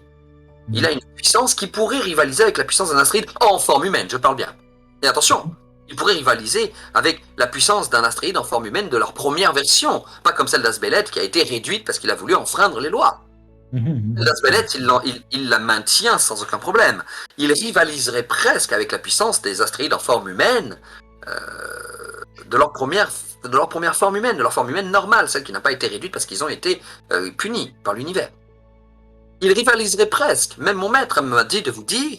Il a une puissance qui pourrait rivaliser avec la puissance d'un astride en forme humaine, je parle bien. Et attention, il pourrait rivaliser avec la puissance d'un astride en forme humaine de leur première version, pas comme celle d'Asbelet qui a été réduite parce qu'il a voulu enfreindre les lois. L'Asbelet, il la maintient sans aucun problème. Il rivaliserait presque avec la puissance des astéroïdes en forme humaine de leur première forme humaine, de leur forme humaine normale, celle qui n'a pas été réduite parce qu'ils ont été punis par l'univers. Il rivaliserait presque. Même mon maître m'a dit de vous dire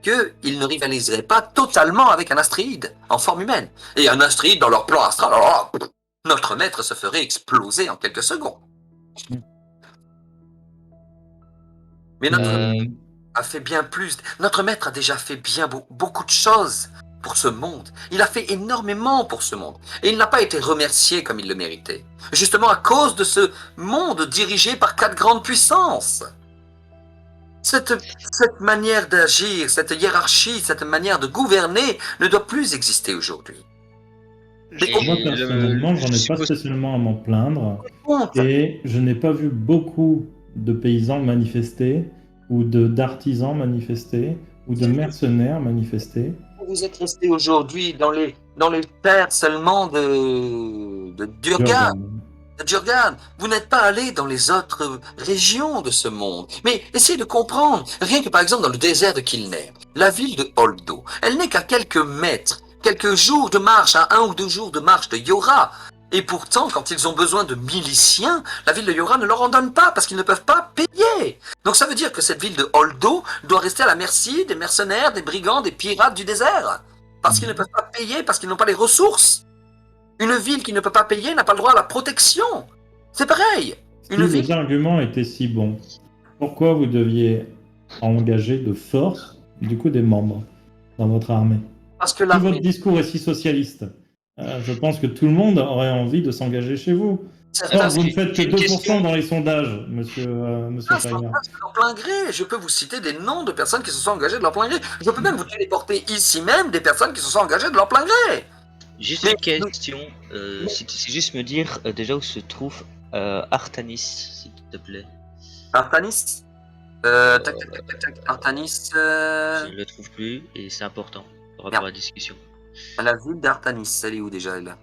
qu'il ne rivaliserait pas totalement avec un astéroïde en forme humaine. Et un astéroïde dans leur plan astral, alors là, notre maître se ferait exploser en quelques secondes. Mais notre maître a fait bien plus. Notre maître a déjà fait beaucoup de choses pour ce monde. Il a fait énormément pour ce monde. Et il n'a pas été remercié comme il le méritait. Justement à cause de ce monde dirigé par 4 grandes puissances. Cette manière d'agir, cette hiérarchie, cette manière de gouverner ne doit plus exister aujourd'hui. Moi, personnellement, j'en ai pas spécialement à m'en plaindre. Et je n'ai pas vu beaucoup de paysans manifester, ou d'artisans manifester, ou de mercenaires manifester. Vous êtes resté aujourd'hui dans les terres seulement de Durgan. Durgan, vous n'êtes pas allé dans les autres régions de ce monde. Mais essayez de comprendre. Rien que par exemple dans le désert de Kilner, la ville de Holdo, elle n'est qu'à quelques mètres, quelques jours de marche, à 1 ou 2 jours de marche de Yora. Et pourtant, quand ils ont besoin de miliciens, la ville de Yora ne leur en donne pas parce qu'ils ne peuvent pas payer. Donc ça veut dire que cette ville de Holdo doit rester à la merci des mercenaires, des brigands, des pirates du désert. Parce qu'ils ne peuvent pas payer, parce qu'ils n'ont pas les ressources. Une ville qui ne peut pas payer n'a pas le droit à la protection. C'est pareil. Si vos arguments étaient si bons, pourquoi vous deviez engager de force, du coup, des membres dans votre armée? Parce que votre discours est si socialiste. Je pense que tout le monde aurait envie de s'engager chez vous. Or, vous ne faites que 2% dans les sondages, monsieur Steiner. De leur plein gré. Je peux vous citer des noms de personnes qui se sont engagées de leur plein gré. Je peux même vous téléporter ici même des personnes qui se sont engagées de leur plein gré. Juste une question, si tu sais juste me dire déjà où se trouve Artanis, s'il te plaît. Artanis Artanis. Je ne le trouve plus et c'est important par rapport à la discussion. La ville d'Artanis, elle est où déjà elle?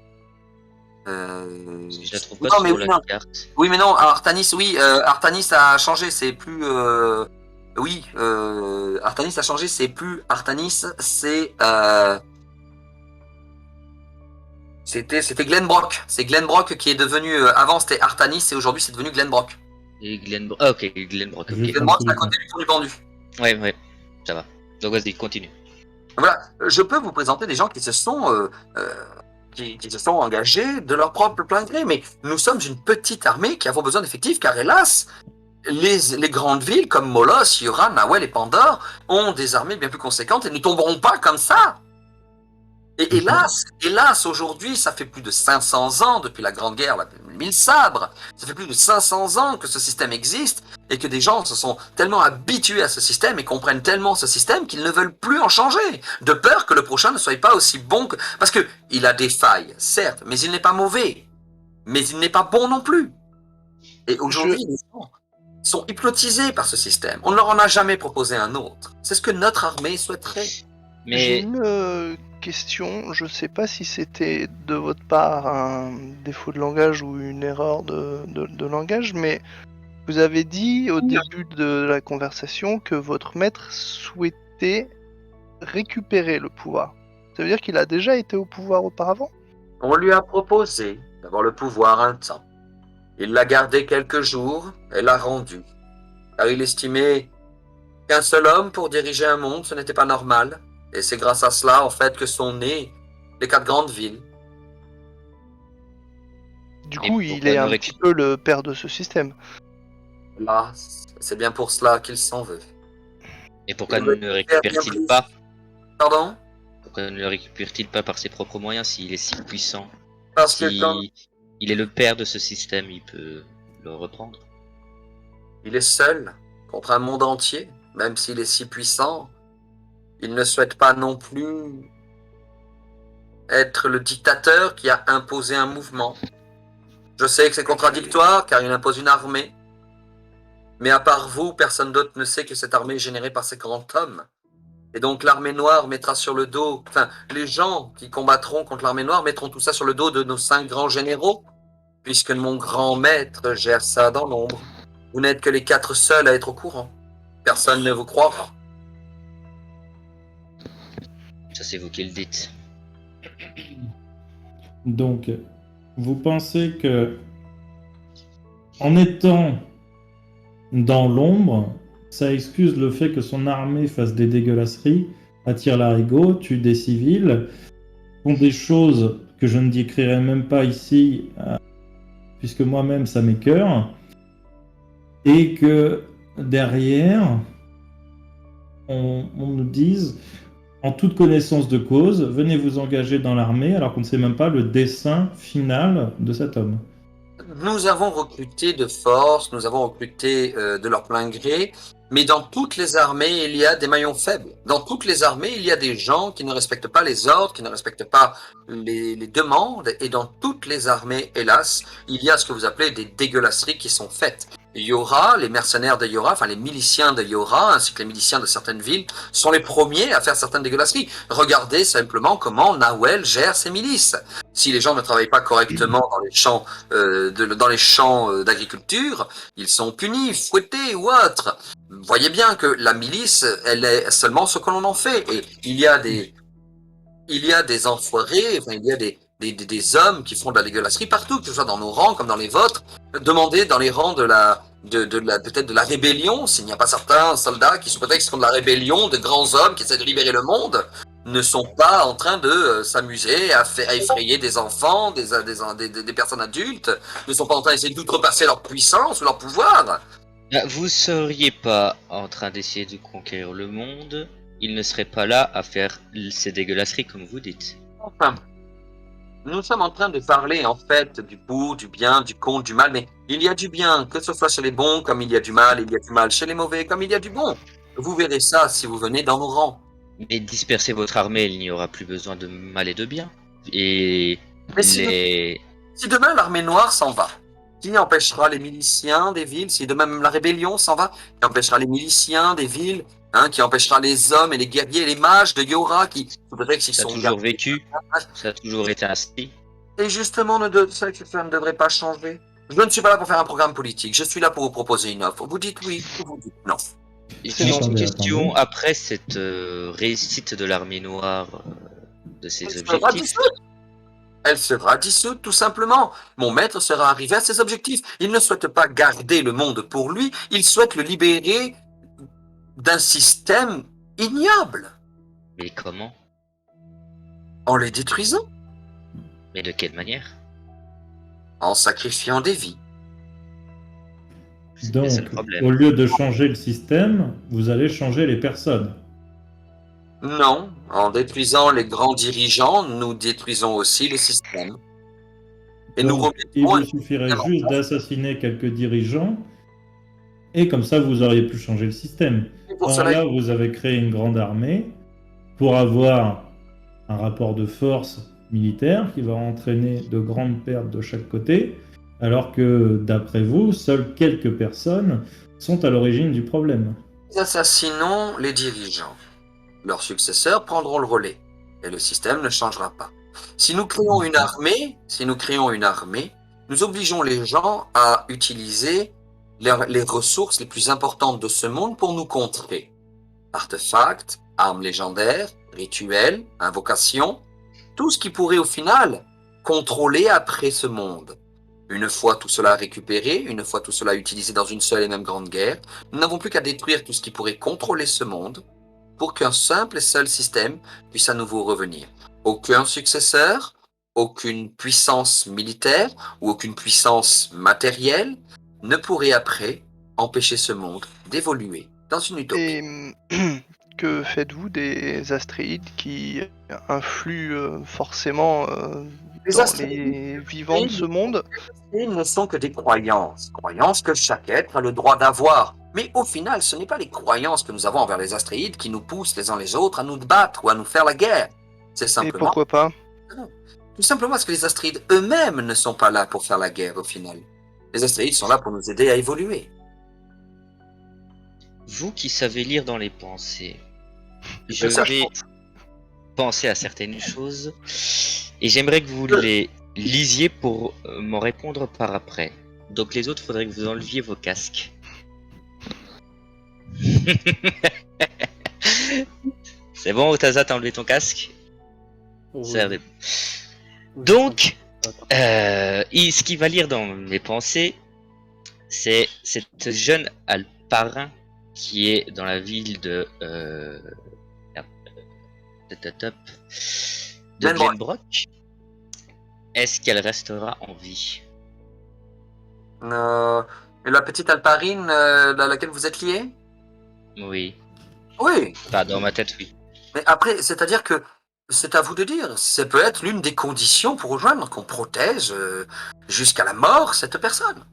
Je la trouve pas sur la carte. Oui, mais non, Artanis, oui, Artanis a changé, c'est plus. Oui, Artanis a changé, c'est plus Artanis, c'était Glenbrock. C'est Glenbrock qui est devenu, avant c'était Artanis et aujourd'hui c'est devenu Glenbrock. Et Glenbrock. Ah, ok, Glenbrock. Juste Glenbrock en c'est à dessous côté du pont du pendu. Ouais, ça va. Donc vas-y, continue. Voilà, je peux vous présenter des gens qui se sont qui se sont engagés de leur propre plein gré, mais nous sommes une petite armée qui avons besoin d'effectifs, car hélas, les grandes villes comme Molos, Yoran, Nawel et Pandore ont des armées bien plus conséquentes et ne tomberont pas comme ça. Et hélas, aujourd'hui, ça fait plus de 500 ans, depuis la Grande Guerre, la 1000 sabres, ça fait plus de 500 ans que ce système existe, et que des gens se sont tellement habitués à ce système et comprennent tellement ce système qu'ils ne veulent plus en changer, de peur que le prochain ne soit pas aussi bon que... Parce que il a des failles, certes, mais il n'est pas mauvais, mais il n'est pas bon non plus. Et aujourd'hui, les gens sont hypnotisés par ce système. On ne leur en a jamais proposé un autre. C'est ce que notre armée souhaiterait. Mais J'ai une question, je sais pas si c'était de votre part un défaut de langage ou une erreur de langage, mais vous avez dit au début de la conversation que votre maître souhaitait récupérer le pouvoir. Ça veut dire qu'il a déjà été au pouvoir auparavant? On lui a proposé d'avoir le pouvoir un temps. Il l'a gardé quelques jours et l'a rendu. Car il estimait qu'un seul homme pour diriger un monde, ce n'était pas normal. Et c'est grâce à cela, en fait, que sont nées les 4 grandes villes. Du Et coup, il pourquoi est ne un récup- petit peu le père de ce système. Là, c'est bien pour cela qu'il s'en veut. Et pourquoi Il ne veut le faire récupère-t-il bien pas? Pardon? Pourquoi ne le récupère-t-il pas par ses propres moyens s'il est si puissant? Parce que quand Si il est le père de ce système, il peut le reprendre. il est seul contre un monde entier, même s'il est si puissant, il ne souhaite pas non plus être le dictateur qui a imposé un mouvement. Je sais que c'est contradictoire car il impose une armée, mais à part vous, personne d'autre ne sait que cette armée est générée par ces grands hommes. Et donc l'armée noire mettra sur le dos, enfin les gens qui combattront contre l'armée noire mettront tout ça sur le dos de nos 5 grands généraux, puisque mon grand maître gère ça dans l'ombre. Vous n'êtes que les 4 seuls à être au courant. Personne ne vous croira. Ça, c'est vous qui le dites. Donc, vous pensez que en étant dans l'ombre, ça excuse le fait que son armée fasse des dégueulasseries, attire l'arigot, tue des civils, font des choses que je ne décrirai même pas ici, puisque moi-même ça m'écœure, et que derrière, on nous dise, en toute connaissance de cause, venez vous engager dans l'armée, alors qu'on ne sait même pas le dessein final de cet homme. Nous avons recruté de force, nous avons recruté de leur plein gré, mais dans toutes les armées, il y a des maillons faibles. Dans toutes les armées, il y a des gens qui ne respectent pas les ordres, qui ne respectent pas les demandes, et dans toutes les armées, hélas, il y a ce que vous appelez des dégueulasseries qui sont faites. Yora, les mercenaires de Yora, enfin les miliciens de Yora, ainsi que les miliciens de certaines villes, sont les premiers à faire certaines dégueulasseries. Regardez simplement comment Nawel gère ses milices. Si les gens ne travaillent pas correctement dans les champs d'agriculture, ils sont punis, fouettés ou autres. Voyez bien que la milice, elle est seulement ce que l'on en fait. Et il y a des enfoirés, enfin, il y a des hommes qui font de la dégueulasserie partout, que ce soit dans nos rangs comme dans les vôtres. Demandez dans les rangs peut-être de la rébellion, s'il n'y a pas certains soldats qui, sous prétexte qu'ils font de la rébellion, de grands hommes qui essaient de libérer le monde, ne sont pas en train de s'amuser à effrayer des enfants, des personnes adultes, ne sont pas en train d'essayer d'outrepasser leur puissance ou leur pouvoir. Vous seriez pas en train d'essayer de conquérir le monde, il ne serait pas là à faire ces dégueulasseries comme vous dites. Enfin, nous sommes en train de parler en fait du pour, du bien, du contre, du mal, mais il y a du bien, que ce soit chez les bons comme il y a du mal chez les mauvais comme il y a du bon. Vous verrez ça si vous venez dans nos rangs. Mais dispersez votre armée, il n'y aura plus besoin de mal et de bien. Et mais si demain l'armée noire s'en va, qui empêchera les miliciens des villes? Si demain même la rébellion s'en va, qui empêchera les miliciens des villes, qui empêchera les hommes et les guerriers et les mages de Yora qui faudrait qu'ils ça a sont toujours vécu, ça a toujours été ainsi. Et justement, ça ne devrait pas changer. Je ne suis pas là pour faire un programme politique, je suis là pour vous proposer une offre. Vous dites oui ou vous dites non. J'ai une Attendez, question attendez. après cette réussite de l'armée noire de ses Elle sera objectifs. dissoute. Elle sera dissoute, tout simplement. Mon maître sera arrivé à ses objectifs. Il ne souhaite pas garder le monde pour lui, il souhaite le libérer d'un système ignoble. Mais comment? En les détruisant, Mais de quelle manière? en sacrifiant des vies. C'est Donc, ça le problème. au lieu de changer le système, vous allez changer les personnes. Non, en détruisant les grands dirigeants, nous détruisons aussi le système. Et nous Donc, il remettrons vous suffirait juste d'assassiner quelques dirigeants, et comme ça, vous auriez pu changer le système. pour Or cela. là, vous avez créé une grande armée pour avoir un rapport de force militaire qui va entraîner de grandes pertes de chaque côté, alors que, d'après vous, seules quelques personnes sont à l'origine du problème. Nous assassinons les dirigeants. Leurs successeurs prendront le relais. Et le système ne changera pas. Si nous créons une armée, nous obligeons les gens à utiliser les ressources les plus importantes de ce monde pour nous contrer. Artefacts, armes légendaires, rituels, invocations, tout ce qui pourrait au final contrôler après ce monde. Une fois tout cela récupéré, une fois tout cela utilisé dans une seule et même grande guerre, nous n'avons plus qu'à détruire tout ce qui pourrait contrôler ce monde pour qu'un simple et seul système puisse à nouveau revenir. Aucun successeur, aucune puissance militaire ou aucune puissance matérielle ne pourrait après empêcher ce monde d'évoluer dans une utopie. Et que faites-vous des astéroïdes qui influent forcément Les dans astéroïdes les vivants de ce monde? Ils ne sont que des croyances que chaque être a le droit d'avoir. Mais au final, ce n'est pas les croyances que nous avons envers les astéroïdes qui nous poussent les uns les autres à nous battre ou à nous faire la guerre. C'est Et simplement... pourquoi pas? Tout simplement parce que les astéroïdes eux-mêmes ne sont pas là pour faire la guerre au final. Les astéroïdes sont là pour nous aider à évoluer. Vous qui savez lire dans les pensées, je Ça, vais penser à certaines choses et j'aimerais que vous les lisiez pour m'en répondre par après. Donc les autres, faudrait que vous enleviez vos casques. C'est bon, Otaza, t'as enlevé ton casque? Oui. Ça a l'air- Donc, ce qu'il va lire dans mes pensées, c'est cette jeune alparin qui est dans la ville de Glenbrook. Est-ce qu'elle restera en vie? La petite alparine à laquelle vous êtes lié? Oui. Oui. Enfin, dans ma tête, oui. Mais après, c'est-à-dire que c'est à vous de dire. Ça peut être l'une des conditions pour rejoindre, qu'on protège jusqu'à la mort cette personne.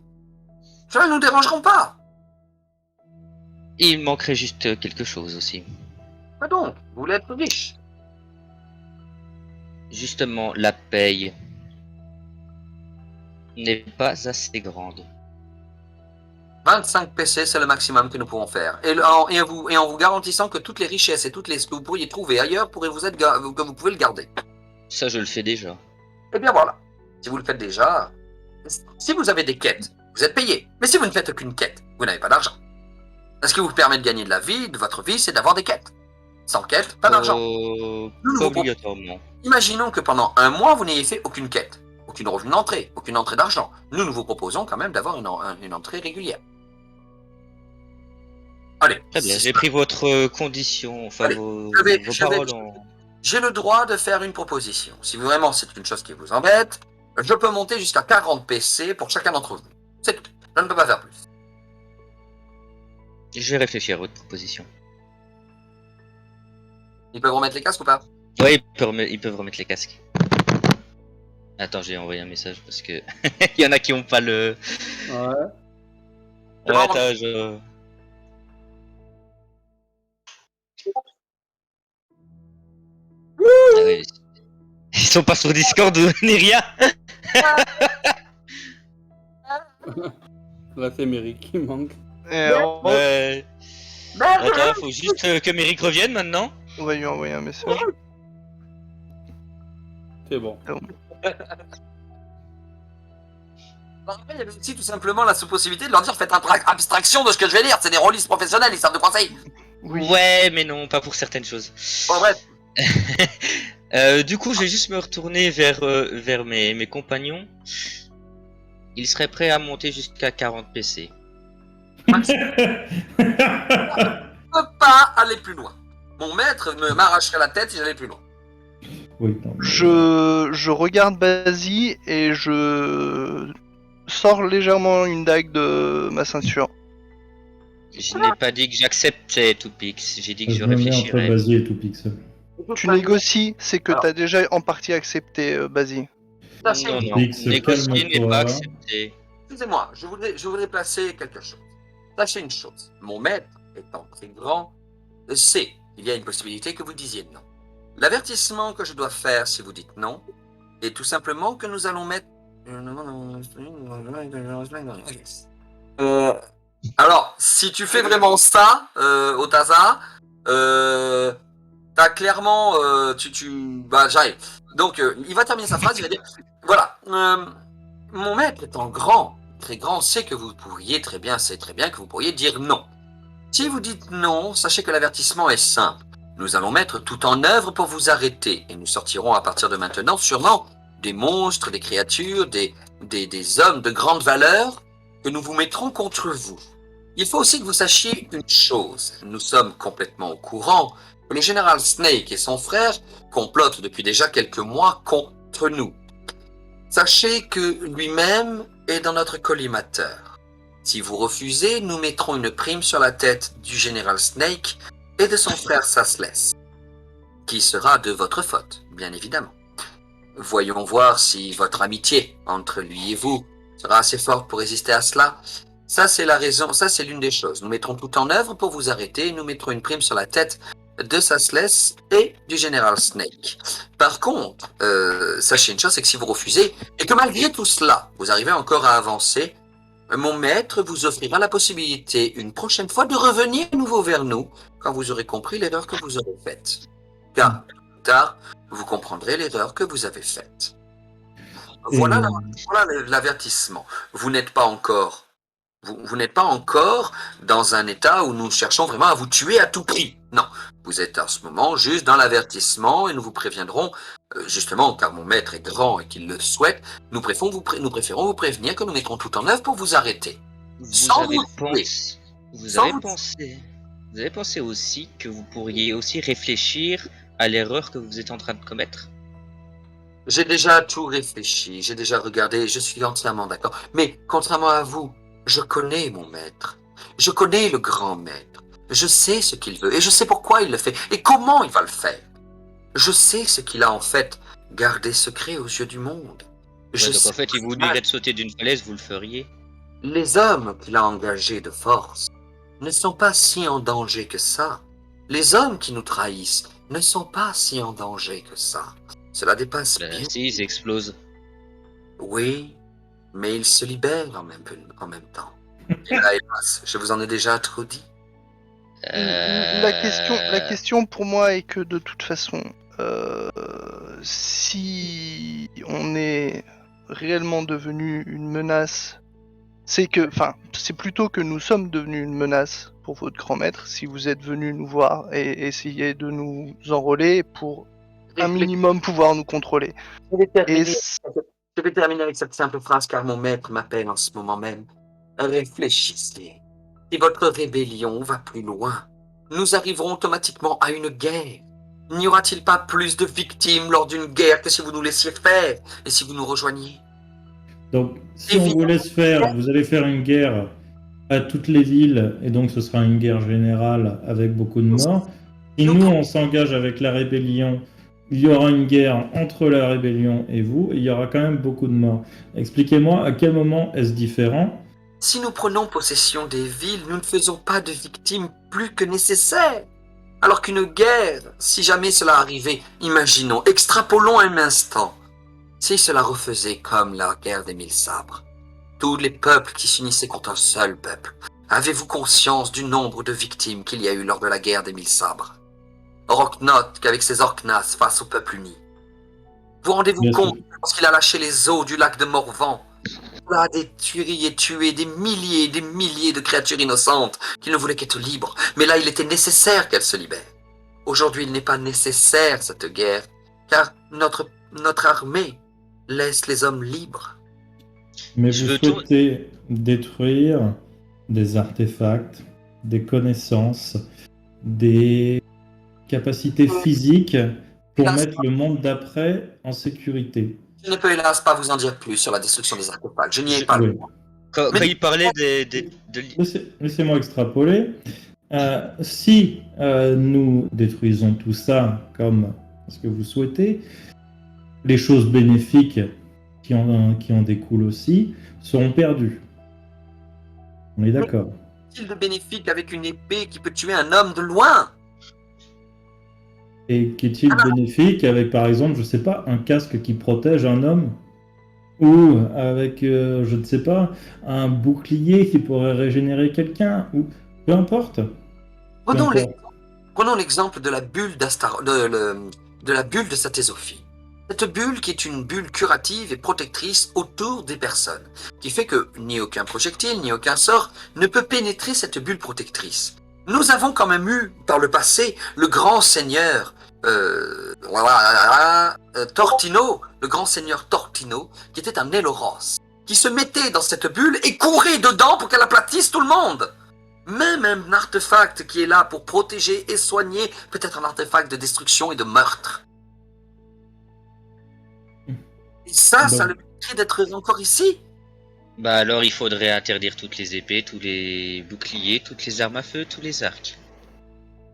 Ça ne nous dérangeront pas. Il manquerait juste quelque chose aussi. Quoi donc? Vous voulez être riche? Justement, la paye n'est pas assez grande. 25 PC, c'est le maximum que nous pouvons faire. Et en vous garantissant que toutes les richesses et ce que vous pourriez trouver ailleurs pourraient que vous pouvez le garder. Ça, je le fais déjà. Eh bien voilà. Si vous le faites déjà, si vous avez des quêtes, vous êtes payé. Mais si vous ne faites aucune quête, vous n'avez pas d'argent. Ce qui vous permet de gagner de la vie, de votre vie, c'est d'avoir des quêtes. Sans quête, pas d'argent. Pas obligatoirement. Imaginons que pendant un mois, vous n'ayez fait aucune quête, aucune revenu d'entrée, aucune entrée d'argent. Nous vous proposons quand même d'avoir une entrée régulière. Allez. Très bien, j'ai pris votre condition, enfin Allez, vos je vais- paroles en... J'ai le droit de faire une proposition. Si vraiment c'est une chose qui vous embête, je peux monter jusqu'à 40 PC pour chacun d'entre vous. C'est tout. Je ne peux pas faire plus. Je vais réfléchir à votre proposition. Ils peuvent remettre les casques ou pas? Oui, ils peuvent remettre les casques. Attends, j'ai envoyé un message parce que il y en a qui ont pas le... Ouais. Ouais, attends, je... Ah oui. Ils sont pas sur Discord ni rien. Là, c'est Méric qui manque. Ouais. Attends, faut juste que Méric revienne maintenant. On va lui envoyer un message. C'est bon. Après, il y avait aussi tout simplement la possibilité de leur dire faites abstraction de ce que je vais lire, c'est des rôlistes professionnels, ils savent de quoi c'est. Oui. Ouais, mais non, pas pour certaines choses. Bon, bref. Du coup, je vais juste me retourner vers mes compagnons. Ils seraient prêts à monter jusqu'à 40 PC. Je ne peux pas aller plus loin. Mon maître m'arracherait la tête si j'allais plus loin. Oui, non, mais- Je regarde Basie et je sors légèrement une dague de ma ceinture. Je n'ai pas dit que j'acceptais Toupix, j'ai dit que je me mets entre réfléchirais. Basie et Toupix. Tu négocies, c'est que Alors. t'as déjà en partie accepté Basie. Sachez- Non, non, Toupix, négocier n'est calme-toi. pas accepté. Excusez-moi, je voudrais placer quelque chose. Sachez une chose, mon maître, étant très grand, sait qu'il y a une possibilité que vous disiez non. L'avertissement que je dois faire si vous dites non est tout simplement que nous allons mettre... alors, si tu fais vraiment ça, Otaza, t'as clairement... Bah, j'arrive. Donc, il va terminer sa phrase, il va dire... Voilà, mon maître étant grand, très grand, sait que vous pourriez sait très bien que vous pourriez dire non. Si vous dites non, sachez que l'avertissement est simple. Nous allons mettre tout en œuvre pour vous arrêter, et nous sortirons à partir de maintenant sûrement des monstres, des créatures, des hommes de grande valeur que nous vous mettrons contre vous. Il faut aussi que vous sachiez une chose. Nous sommes complètement au courant que le général Snake et son frère complotent depuis déjà quelques mois contre nous. Sachez que lui-même est dans notre collimateur. Si vous refusez, nous mettrons une prime sur la tête du général Snake et de son frère Sassless, qui sera de votre faute, bien évidemment. Voyons voir si votre amitié entre lui et vous sera assez forte pour résister à cela. Ça, c'est la raison, ça, c'est l'une des choses. Nous mettrons tout en œuvre pour vous arrêter et nous mettrons une prime sur la tête de Sassless et du général Snake. Par contre, sachez une chose, c'est que si vous refusez, et que malgré tout cela, vous arrivez encore à avancer, mon maître vous offrira la possibilité, une prochaine fois, de revenir à nouveau vers nous, quand vous aurez compris l'erreur que vous aurez faite. Car, plus tard, vous comprendrez l'erreur que vous avez faite. Voilà l'avertissement. Vous n'êtes pas encore... Vous n'êtes pas encore dans un état où nous cherchons vraiment à vous tuer à tout prix. Non, vous êtes en ce moment juste dans l'avertissement et nous vous préviendrons, justement, car mon maître est grand et qu'il le souhaite, nous préférons vous prévenir que nous mettrons tout en œuvre pour vous arrêter. Vous avez pensé aussi que vous pourriez aussi réfléchir à l'erreur que vous êtes en train de commettre? J'ai déjà tout réfléchi, j'ai déjà regardé, je suis entièrement d'accord. Mais contrairement à vous, je connais mon maître. Je connais le grand maître. Je sais ce qu'il veut et je sais pourquoi il le fait et comment il va le faire. Je sais ce qu'il a en fait gardé secret aux yeux du monde. Ouais, donc en fait, il vous dirait de sauter d'une falaise, vous le feriez? Les hommes qu'il a engagés de force ne sont pas si en danger que ça. Les hommes qui nous trahissent ne sont pas si en danger que ça. Cela dépasse bien. Si, ils explosent. Oui, mais ils se libèrent en même temps. Et là, hélas, je vous en ai déjà trop dit. La question pour moi est que de toute façon, si on est réellement devenu une menace, c'est plutôt que nous sommes devenus une menace pour votre grand maître si vous êtes venu nous voir et essayer de nous enrôler pour un minimum pouvoir nous contrôler. Je vais terminer avec cette simple phrase car mon maître m'appelle en ce moment même. Réfléchissez. Si votre rébellion va plus loin, nous arriverons automatiquement à une guerre. N'y aura-t-il pas plus de victimes lors d'une guerre que si vous nous laissiez faire et si vous nous rejoigniez? Donc, si on vous laisse faire, vous allez faire une guerre à toutes les villes, et donc ce sera une guerre générale avec beaucoup de morts. Si nous, on s'engage avec la rébellion, il y aura une guerre entre la rébellion et vous, et il y aura quand même beaucoup de morts. Expliquez-moi, à quel moment est-ce différent? Si nous prenons possession des villes, nous ne faisons pas de victimes plus que nécessaire. Alors qu'une guerre, si jamais cela arrivait, imaginons, extrapolons un instant. Si cela refaisait comme la guerre des 1000 sabres, tous les peuples qui s'unissaient contre un seul peuple, avez-vous conscience du nombre de victimes qu'il y a eu lors de la guerre des 1000 sabres? Rocknot qu'avec ses Orknas face au peuple uni. Vous rendez-vous compte lorsqu'il a lâché les eaux du lac de Morvan? a des tueries et tué des milliers et des milliers de créatures innocentes qui ne voulaient qu'être libres. Mais là, il était nécessaire qu'elles se libèrent. Aujourd'hui, il n'est pas nécessaire cette guerre, car notre armée laisse les hommes libres. Mais vous souhaitez détruire des artefacts, des connaissances, des capacités physiques pour mettre le monde d'après en sécurité. Je ne peux hélas pas vous en dire plus sur la destruction des artefacts. Je n'y ai pas le droit. Quand il parlait Laissez-moi extrapoler. Si nous détruisons tout ça comme ce que vous souhaitez, les choses bénéfiques qui en découlent aussi seront perdues. On est d'accord. Qu'est-il de bénéfique avec une épée qui peut tuer un homme de loin? Et qu'est-il bénéfique avec, par exemple, je sais pas, un casque qui protège un homme? Ou avec, je ne sais pas, un bouclier qui pourrait régénérer quelqu'un? Ou peu importe. Prenons l'exemple de la bulle de la bulle de Satésophie. Cette bulle qui est une bulle curative et protectrice autour des personnes, qui fait que ni aucun projectile, ni aucun sort ne peut pénétrer cette bulle protectrice. Nous avons quand même eu, par le passé, le grand seigneur Tortino, le grand seigneur Tortino, qui était un Eloros, qui se mettait dans cette bulle et courait dedans pour qu'elle aplatisse tout le monde. Même un artefact qui est là pour protéger et soigner peut être un artefact de destruction et de meurtre. Et ça le mériterait d'être encore ici. Bah alors il faudrait interdire toutes les épées, tous les boucliers, toutes les armes à feu, tous les arcs.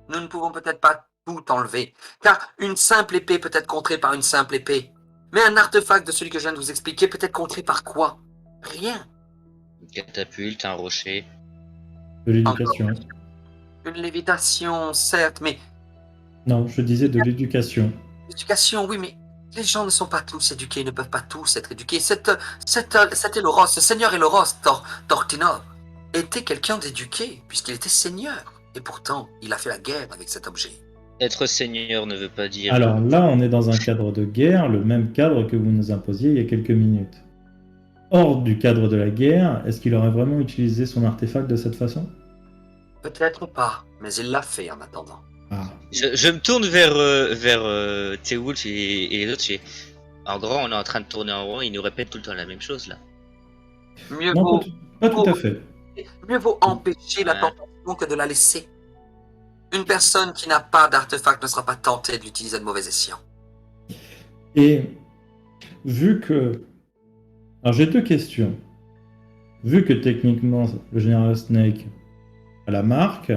Nous ne pouvons peut-être pas tout enlever, car une simple épée peut être contrée par une simple épée. Mais un artefact de celui que je viens de vous expliquer peut être contré par quoi? Rien. Une catapulte, un rocher. De l'éducation. Une lévitation, certes, mais... Non, je disais de l'éducation. L'éducation, oui, mais les gens ne sont pas tous éduqués, ne peuvent pas tous être éduqués. Cet Eloros, ce seigneur Eloros, Tortino, était quelqu'un d'éduqué, puisqu'il était seigneur. Et pourtant, il a fait la guerre avec cet objet. Être seigneur ne veut pas dire... Alors là, on est dans un cadre de guerre, le même cadre que vous nous imposiez il y a quelques minutes. Hors du cadre de la guerre, est-ce qu'il aurait vraiment utilisé son artefact de cette façon? Peut-être pas, mais il l'a fait en attendant. Ah. Je me tourne vers Teewulf et les autres. En gros, on est en train de tourner en rond, ils nous répètent tout le temps la même chose là. Pas tout à fait. Mieux vaut empêcher la tentation que de la laisser. Une personne qui n'a pas d'artefact ne sera pas tentée de l'utiliser de mauvais escient. Et vu que... Alors j'ai deux questions. Vu que techniquement le général Snake a la marque,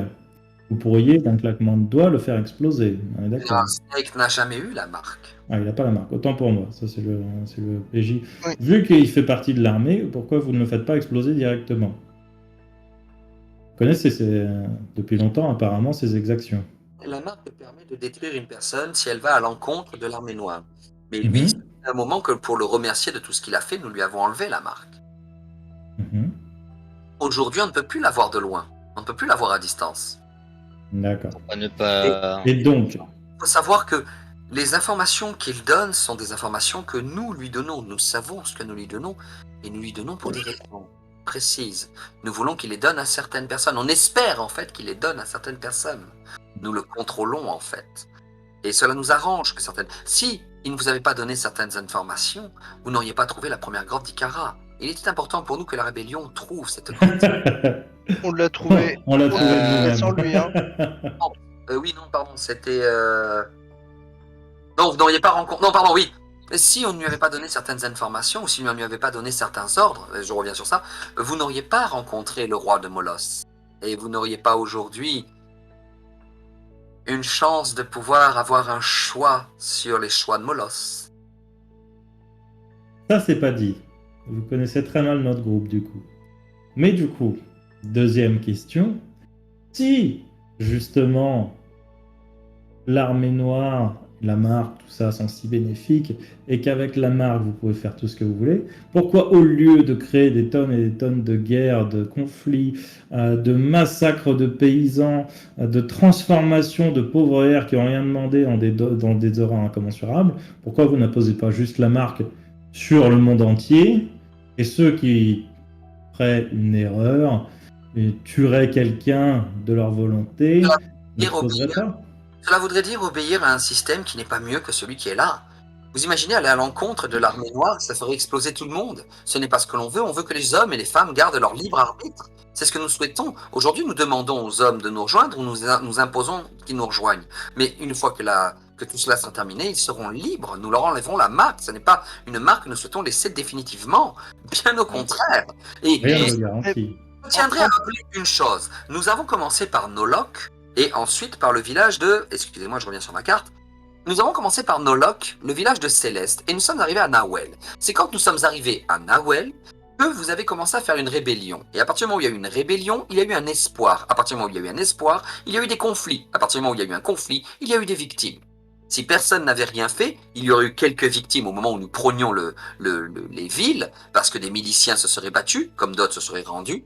vous pourriez d'un claquement de doigts le faire exploser. On est d'accord. Snake n'a jamais eu la marque. Ah, il n'a pas la marque. Autant pour moi. Ça c'est le PJ. Oui. Vu qu'il fait partie de l'armée, pourquoi vous ne le faites pas exploser directement? Vous connaissez depuis longtemps apparemment ces exactions. La marque permet de détruire une personne si elle va à l'encontre de l'armée noire. Mais lui, c'est un moment que pour le remercier de tout ce qu'il a fait, nous lui avons enlevé la marque. Aujourd'hui, on ne peut plus la voir de loin. On ne peut plus la voir à distance. D'accord. Pourquoi ne pas... Et donc, il faut savoir que les informations qu'il donne sont des informations que nous lui donnons. Nous savons ce que nous lui donnons et nous lui donnons pour des raisons précises. Nous voulons qu'il les donne à certaines personnes. On espère en fait qu'il les donne à certaines personnes. Nous le contrôlons en fait. Et cela nous arrange que certaines... Si il ne vous avait pas donné certaines informations, vous n'auriez pas trouvé la première grotte d'Ikara. Il était important pour nous que la rébellion trouve cette grotte. On l'a trouvé. On l'a trouvé nous-mêmes. Sans lui, hein. Oui, non, pardon, c'était... Non, vous n'auriez pas rencontré... Non, pardon, oui. Si on ne lui avait pas donné certaines informations, ou si on ne lui avait pas donné certains ordres, je reviens sur ça, vous n'auriez pas rencontré le roi de Molos. Et vous n'auriez pas aujourd'hui une chance de pouvoir avoir un choix sur les choix de Molos. Ça, c'est pas dit. Vous connaissez très mal notre groupe, du coup. Mais du coup, deuxième question. Si, justement, l'armée noire, la marque, tout ça sont si bénéfiques, et qu'avec la marque, vous pouvez faire tout ce que vous voulez, pourquoi au lieu de créer des tonnes et des tonnes de guerres, de conflits, de massacres de paysans, de transformations de pauvres airs qui n'ont rien demandé dans des horreurs incommensurables, pourquoi vous n'imposez pas juste la marque sur le monde entier Et ceux qui feraient une erreur et tueraient quelqu'un de leur volonté ne se poseraient pas. Cela voudrait dire obéir à un système qui n'est pas mieux que celui qui est là. Vous imaginez aller à l'encontre de l'armée noire, ça ferait exploser tout le monde. Ce n'est pas ce que l'on veut que les hommes et les femmes gardent leur libre arbitre. C'est ce que nous souhaitons. Aujourd'hui, nous demandons aux hommes de nous rejoindre ou nous imposons qu'ils nous rejoignent. Mais une fois que tout cela sera terminé, ils seront libres. Nous leur enlèverons la marque. Ce n'est pas une marque que nous souhaitons laisser définitivement. Bien au contraire. Rien ne le garantit. Je tiendrai à rappeler une chose. Nous avons commencé par Nolok et ensuite par le village de... Excusez-moi, je reviens sur ma carte. Nous avons commencé par Nolok, le village de Céleste, et nous sommes arrivés à Nawel. C'est quand nous sommes arrivés à Nawel que vous avez commencé à faire une rébellion. Et à partir du moment où il y a eu une rébellion, il y a eu un espoir. À partir du moment où il y a eu un espoir, il y a eu des conflits. À partir du moment où il y a eu un conflit, il y a eu des victimes. Si personne n'avait rien fait, il y aurait eu quelques victimes au moment où nous prenions les villes, parce que des miliciens se seraient battus, comme d'autres se seraient rendus.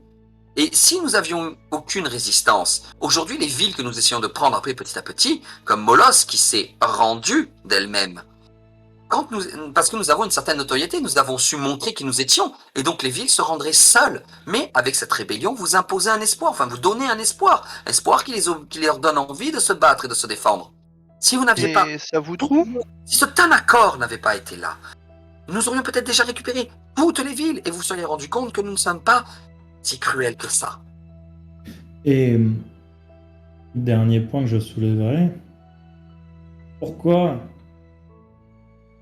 Et si nous avions aucune résistance, aujourd'hui les villes que nous essayons de prendre après petit à petit, comme Molos qui s'est rendue d'elle-même, parce que nous avons une certaine notoriété, nous avons su montrer qui nous étions, et donc les villes se rendraient seules. Mais avec cette rébellion, vous imposez un espoir, enfin vous donnez un espoir qui leur donne envie de se battre et de se défendre. Si vous n'aviez pas... ça vous trouve ? Si ce Tanakor n'avait pas été là, nous aurions peut-être déjà récupéré toutes les villes, et vous seriez rendu compte que nous ne sommes pas si cruel que ça. Et dernier point que je soulèverai, pourquoi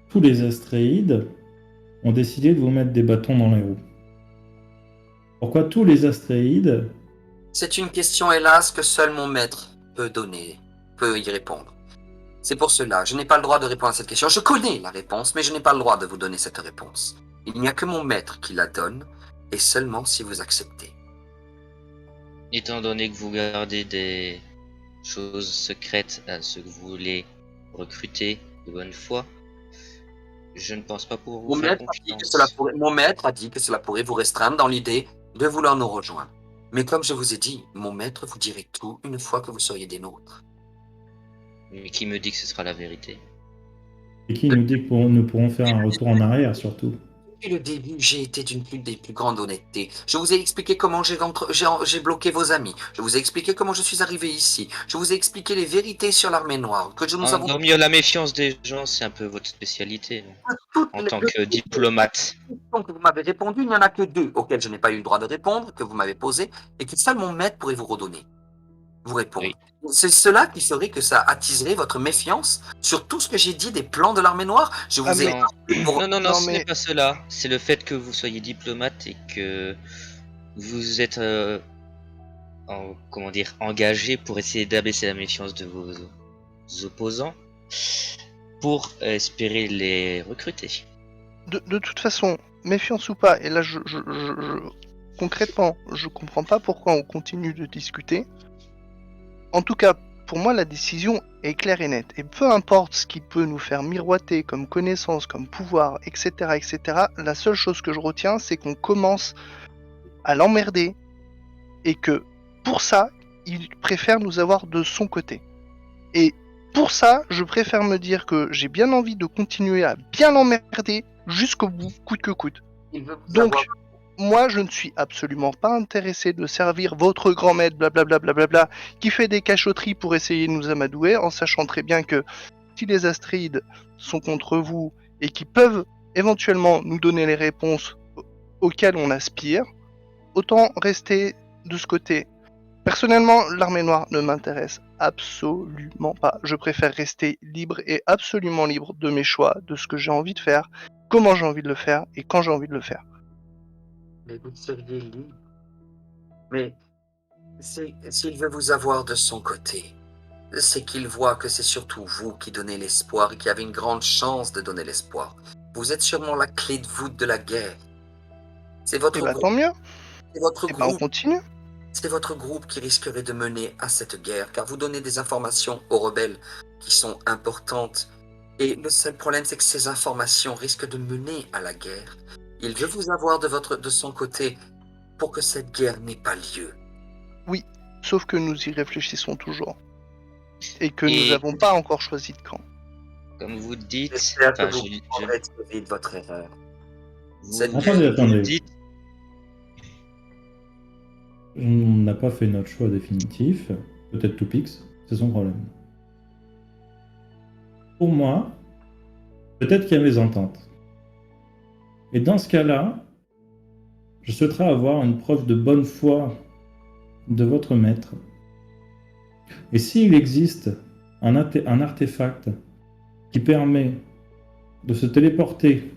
tous les Astréides ont décidé de vous mettre des bâtons dans les roues? Pourquoi tous les Astréides? C'est une question, hélas, que seul mon maître peut y répondre. C'est pour cela, je n'ai pas le droit de répondre à cette question. Je connais la réponse, mais je n'ai pas le droit de vous donner cette réponse. Il n'y a que mon maître qui la donne, et seulement si vous acceptez. Étant donné que vous gardez des choses secrètes à ceux que vous voulez recruter de bonne foi, je ne pense pas pouvoir vous faire confiance. Mon maître a dit que cela pourrait vous restreindre dans l'idée de vouloir nous rejoindre. Mais comme je vous ai dit, mon maître vous dirait tout une fois que vous seriez des nôtres. Mais qui me dit que ce sera la vérité? Et qui nous dit que nous pourrons faire un retour en arrière, surtout? Depuis le début, j'ai été d'une des plus grandes honnêtetés. Je vous ai expliqué comment j'ai bloqué vos amis. Je vous ai expliqué comment je suis arrivé ici. Je vous ai expliqué les vérités sur l'armée noire. Dormir la méfiance des gens, c'est un peu votre spécialité, en tant que diplomate. Les questions que vous m'avez répondu, il n'y en a que 2 auxquelles je n'ai pas eu le droit de répondre, que vous m'avez posées, et que seul mon maître pourrait vous redonner. Vous répondre. Oui. C'est cela qui ferait que ça attiserait votre méfiance sur tout ce que j'ai dit des plans de l'armée noire. Je vous ai... Non, ce n'est pas cela. C'est le fait que vous soyez diplomate et que vous êtes engagé pour essayer d'abaisser la méfiance de vos opposants pour espérer les recruter. De toute façon, méfiance ou pas, et là concrètement, je comprends pas pourquoi on continue de discuter. En tout cas, pour moi, la décision est claire et nette. Et peu importe ce qui peut nous faire miroiter comme connaissance, comme pouvoir, etc., la seule chose que je retiens, c'est qu'on commence à l'emmerder et que, pour ça, il préfère nous avoir de son côté. Et pour ça, je préfère me dire que j'ai bien envie de continuer à bien l'emmerder jusqu'au bout, coûte que coûte. Donc... Moi, je ne suis absolument pas intéressé de servir votre grand maître, blablabla, qui fait des cachotteries pour essayer de nous amadouer, en sachant très bien que si les Astréides sont contre vous et qui peuvent éventuellement nous donner les réponses auxquelles on aspire, autant rester de ce côté. Personnellement, l'armée noire ne m'intéresse absolument pas. Je préfère rester libre et absolument libre de mes choix, de ce que j'ai envie de faire, comment j'ai envie de le faire et quand j'ai envie de le faire. Mais vous seriez libre. Mais s'il veut vous avoir de son côté, c'est qu'il voit que c'est surtout vous qui donnez l'espoir et qui avez une grande chance de donner l'espoir. Vous êtes sûrement la clé de voûte de la guerre. C'est votre groupe. Tant mieux. C'est votre groupe. On continue. C'est votre groupe qui risquerait de mener à cette guerre, car vous donnez des informations aux rebelles qui sont importantes. Et le seul problème, c'est que ces informations risquent de mener à la guerre. Il veut vous avoir de son côté pour que cette guerre n'ait pas lieu. Oui, sauf que nous y réfléchissons toujours. Et que nous n'avons pas encore choisi de camp. Comme vous dites... J'espère que vous comprendrez très vite votre erreur. Attendez. Dites, On n'a pas fait notre choix définitif. Peut-être Toupix, c'est son problème. Pour moi, peut-être qu'il y a mésentente. Et dans ce cas-là, je souhaiterais avoir une preuve de bonne foi de votre maître. Et s'il existe un artefact qui permet de se téléporter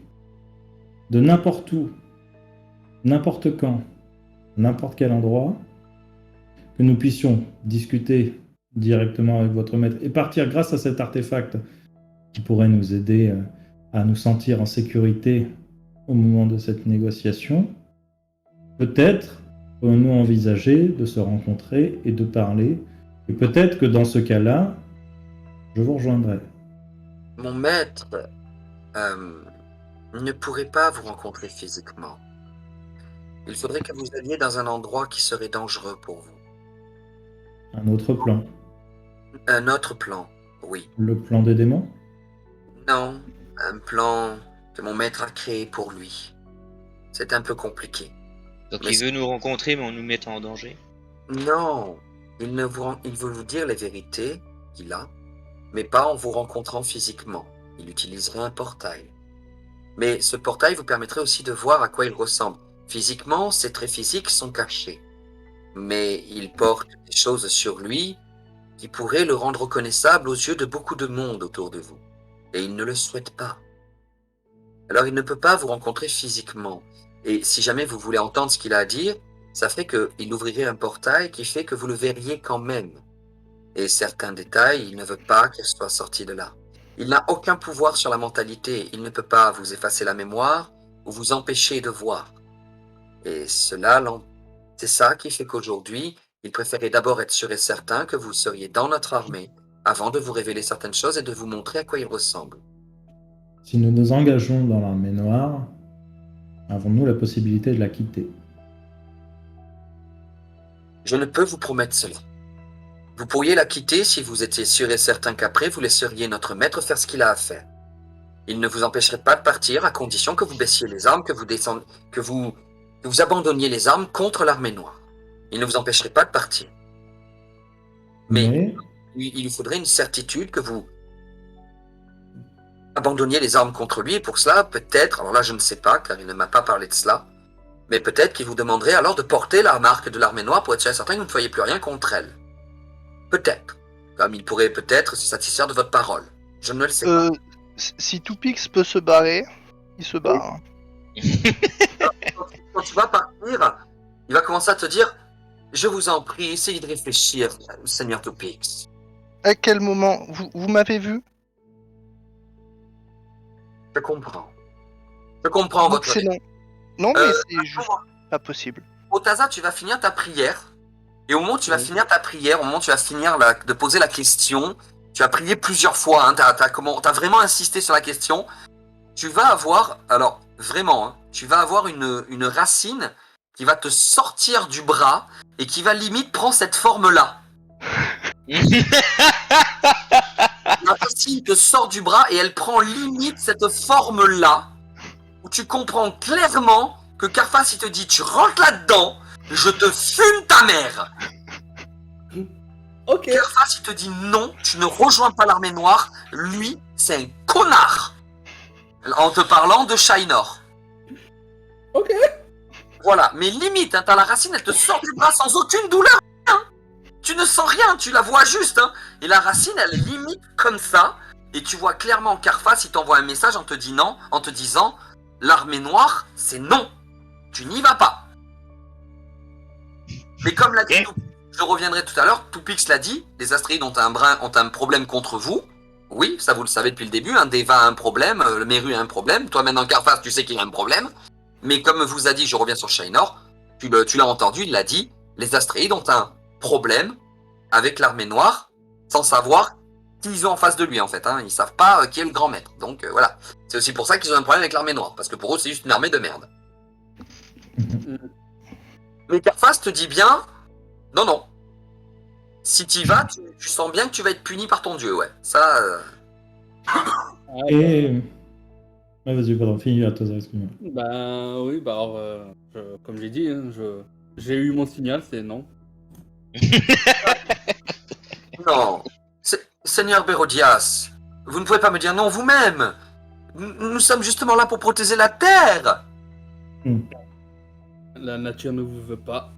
de n'importe où, n'importe quand, n'importe quel endroit, que nous puissions discuter directement avec votre maître et partir grâce à cet artefact qui pourrait nous aider à nous sentir en sécurité au moment de cette négociation, peut-être pourrions-nous envisager de se rencontrer et de parler. Et peut-être que dans ce cas-là, je vous rejoindrai. Mon maître ne pourrait pas vous rencontrer physiquement. Il faudrait que vous alliez dans un endroit qui serait dangereux pour vous. Un autre plan. Un autre plan, oui. Le plan des démons? Non, un plan que mon maître a créé pour lui. C'est un peu compliqué. donc Mais il veut nous rencontrer, mais en nous mettant en danger. Non, il veut vous dire les vérités qu'il a, mais pas en vous rencontrant physiquement. Il utiliserait un portail. Mais ce portail vous permettrait aussi de voir à quoi il ressemble. Physiquement, ses traits physiques sont cachés. Mais il porte des choses sur lui qui pourraient le rendre reconnaissable aux yeux de beaucoup de monde autour de vous. Et il ne le souhaite pas. Alors il ne peut pas vous rencontrer physiquement. Et si jamais vous voulez entendre ce qu'il a à dire, ça ferait qu'il ouvrirait un portail qui fait que vous le verriez quand même. Et certains détails, il ne veut pas qu'ils soient sortis de là. Il n'a aucun pouvoir sur la mentalité. Il ne peut pas vous effacer la mémoire ou vous empêcher de voir. Et cela, c'est ça qui fait qu'aujourd'hui, il préférait d'abord être sûr et certain que vous seriez dans notre armée avant de vous révéler certaines choses et de vous montrer à quoi il ressemble. Si nous nous engageons dans l'armée noire, avons-nous la possibilité de la quitter? Je ne peux vous promettre cela. Vous pourriez la quitter si vous étiez sûr et certain qu'après vous laisseriez notre maître faire ce qu'il a à faire. Il ne vous empêcherait pas de partir à condition que vous baissiez les armes, que vous abandonniez les armes contre l'armée noire. Il ne vous empêcherait pas de partir. Mais il lui faudrait une certitude que vous abandonniez les armes contre lui, et pour cela, peut-être, alors là je ne sais pas, car il ne m'a pas parlé de cela, mais peut-être qu'il vous demanderait alors de porter la marque de l'armée noire pour être sûr et certain que vous ne soyez plus rien contre elle. Peut-être. Comme il pourrait peut-être se satisfaire de votre parole. Je ne le sais pas. Si Toupix peut se barrer, il se barre. Quand tu vas partir, il va commencer à te dire « Je vous en prie, essayez de réfléchir, Seigneur Toupix. » À quel moment? Vous m'avez vu? Je comprends. Je comprends votre... Excellent. Non, mais c'est juste pas possible. Otaza, tu vas finir ta prière. Et au moment où tu vas finir ta prière, au moment où tu vas finir de poser la question, tu as prié plusieurs fois, hein, t'as vraiment insisté sur la question, tu vas avoir, alors vraiment, hein, tu vas avoir une racine qui va te sortir du bras et qui va limite prendre cette forme-là. La racine te sort du bras et elle prend limite cette forme-là, où tu comprends clairement que Karfas il te dit tu rentres là-dedans, je te fume ta mère. Ok. Karfas il te dit non, tu ne rejoins pas l'armée noire, lui c'est un connard. En te parlant de Shainor. Ok. Voilà, mais limite, hein, t'as la racine, elle te sort du bras sans aucune douleur. Hein. Tu ne sens rien, tu la vois juste. Hein. Et la racine, elle est limite comme ça. Et tu vois clairement Karfas, il t'envoie un message en te disant l'armée noire, c'est non. Tu n'y vas pas. Mais comme l'a dit, je reviendrai tout à l'heure, Toupix l'a dit, les Astréides ont un problème contre vous. Oui, ça vous le savez depuis le début, un Deva a un problème, le Meru a un problème, toi maintenant Karfas, tu sais qu'il a un problème. Mais comme vous a dit, je reviens sur Shainor, tu l'as entendu, il l'a dit, les Astréides ont un problème avec l'armée noire, sans savoir qui ils ont en face de lui en fait. Hein. Ils savent pas qui est le grand maître. Donc voilà. C'est aussi pour ça qu'ils ont un problème avec l'armée noire, parce que pour eux c'est juste une armée de merde. Mais Karfas te dit bien, non. Si tu y vas, tu sens bien que tu vas être puni par ton dieu, ouais. Ça... Et Ah, vas-y, pardon, finis à toi, excuse-moi. Ben oui, bah alors, comme j'ai dit, hein, j'ai eu mon signal, c'est non. Non. Seigneur Bérodias, vous ne pouvez pas me dire non vous-même. Nous sommes justement là pour protéger la terre. La nature ne vous veut pas.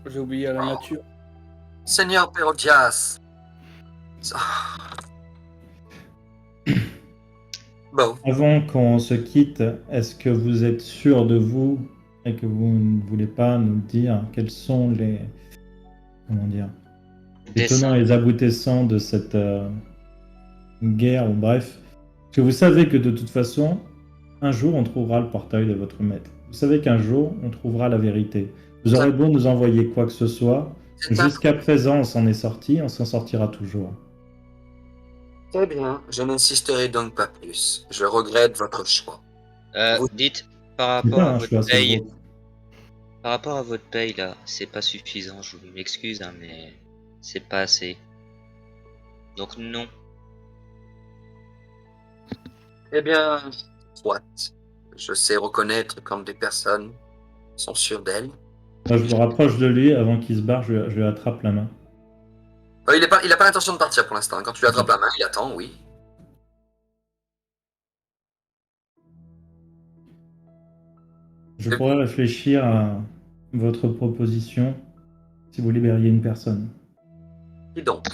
J'ai oublié la nature. Seigneur Bérodias. Bon. Avant qu'on se quitte, est-ce que vous êtes sûr de vous et que vous ne voulez pas nous dire quels sont les... Comment dire, les tenants et les aboutissants de cette guerre, ou bref. Parce que vous savez que de toute façon, un jour, on trouvera le portail de votre maître. Vous savez qu'un jour, on trouvera la vérité. Vous aurez beau nous envoyer quoi que ce soit, jusqu'à présent, on s'en est sorti, on s'en sortira toujours. Très bien, je n'insisterai donc pas plus. Je regrette votre choix. Dites, par rapport à votre paye, là, c'est pas suffisant, je m'excuse, hein, mais c'est pas assez. Donc non. Eh bien, soit. Je sais reconnaître quand des personnes sont sûres d'elles. Moi, je me rapproche de lui, avant qu'il se barre, je lui attrape la main. Il n'a pas l'intention de partir pour l'instant. Quand tu lui attrapes la main, il attend, oui. Je pourrais réfléchir à votre proposition si vous libériez une personne. Qui donc?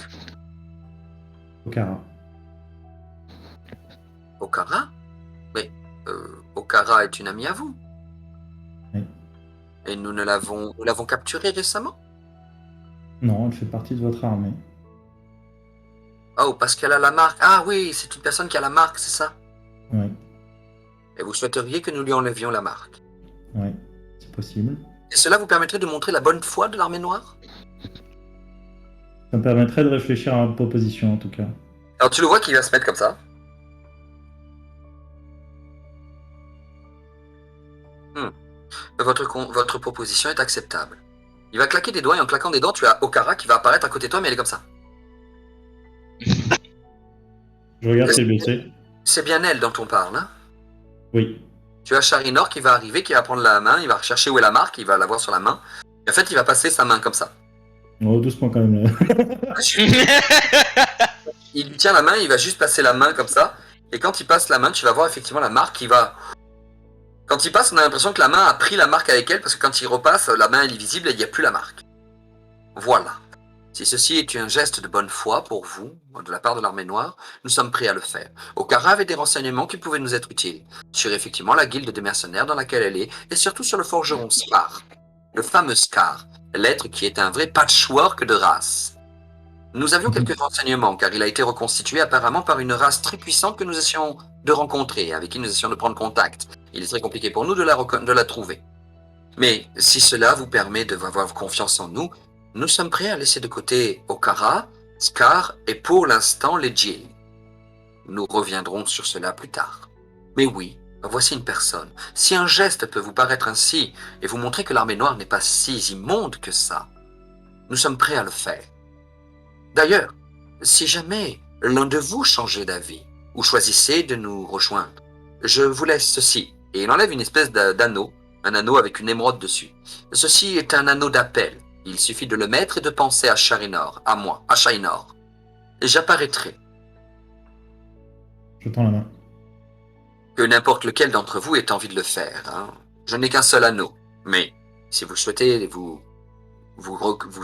Okara. Okara? Mais Okara est une amie à vous. Oui. Et nous l'avons capturée récemment? Non, elle fait partie de votre armée. Oh, parce qu'elle a la marque. Ah oui, c'est une personne qui a la marque, c'est ça? Oui. Et vous souhaiteriez que nous lui enlevions la marque? Oui, c'est possible. Et cela vous permettrait de montrer la bonne foi de l'armée noire? Ça me permettrait de réfléchir à une proposition, en tout cas. Alors tu le vois qu'il va se mettre comme ça. Votre proposition est acceptable. Il va claquer des doigts et en claquant des dents, tu as Okara qui va apparaître à côté de toi, mais elle est comme ça. Je regarde ses blessés. C'est bien elle dont on parle, hein? Oui. Tu as Charinor qui va arriver, qui va prendre la main, il va rechercher où est la marque, il va la voir sur la main. Et en fait, il va passer sa main comme ça. Oh, doucement quand même. Là. Il lui tient la main, il va juste passer la main comme ça. Et quand il passe la main, tu vas voir effectivement la marque qui va... Quand il passe, on a l'impression que la main a pris la marque avec elle, parce que quand il repasse, la main elle est visible et il n'y a plus la marque. Voilà. Si ceci est un geste de bonne foi pour vous, de la part de l'armée noire, nous sommes prêts à le faire. Okara avait des renseignements qui pouvaient nous être utiles, sur effectivement la guilde des mercenaires dans laquelle elle est, et surtout sur le forgeron Scar, le fameux Scar, l'être qui est un vrai patchwork de races. Nous avions quelques renseignements, car il a été reconstitué apparemment par une race très puissante que nous essayons de rencontrer, avec qui nous essayons de prendre contact. Il est très compliqué pour nous de la trouver. Mais si cela vous permet d'avoir confiance en nous, nous sommes prêts à laisser de côté Okara, Scar et pour l'instant les Jill. Nous reviendrons sur cela plus tard. Mais oui, voici une personne. Si un geste peut vous paraître ainsi et vous montrer que l'armée noire n'est pas si immonde que ça, nous sommes prêts à le faire. D'ailleurs, si jamais l'un de vous changeait d'avis ou choisissait de nous rejoindre, je vous laisse ceci. Et il enlève une espèce d'anneau, un anneau avec une émeraude dessus. Ceci est un anneau d'appel. Il suffit de le mettre et de penser à Charinor, à moi, à Charinor. Et j'apparaîtrai. Je tends la main. Que n'importe lequel d'entre vous ait envie de le faire. Hein. Je n'ai qu'un seul anneau. Mais si vous souhaitez vous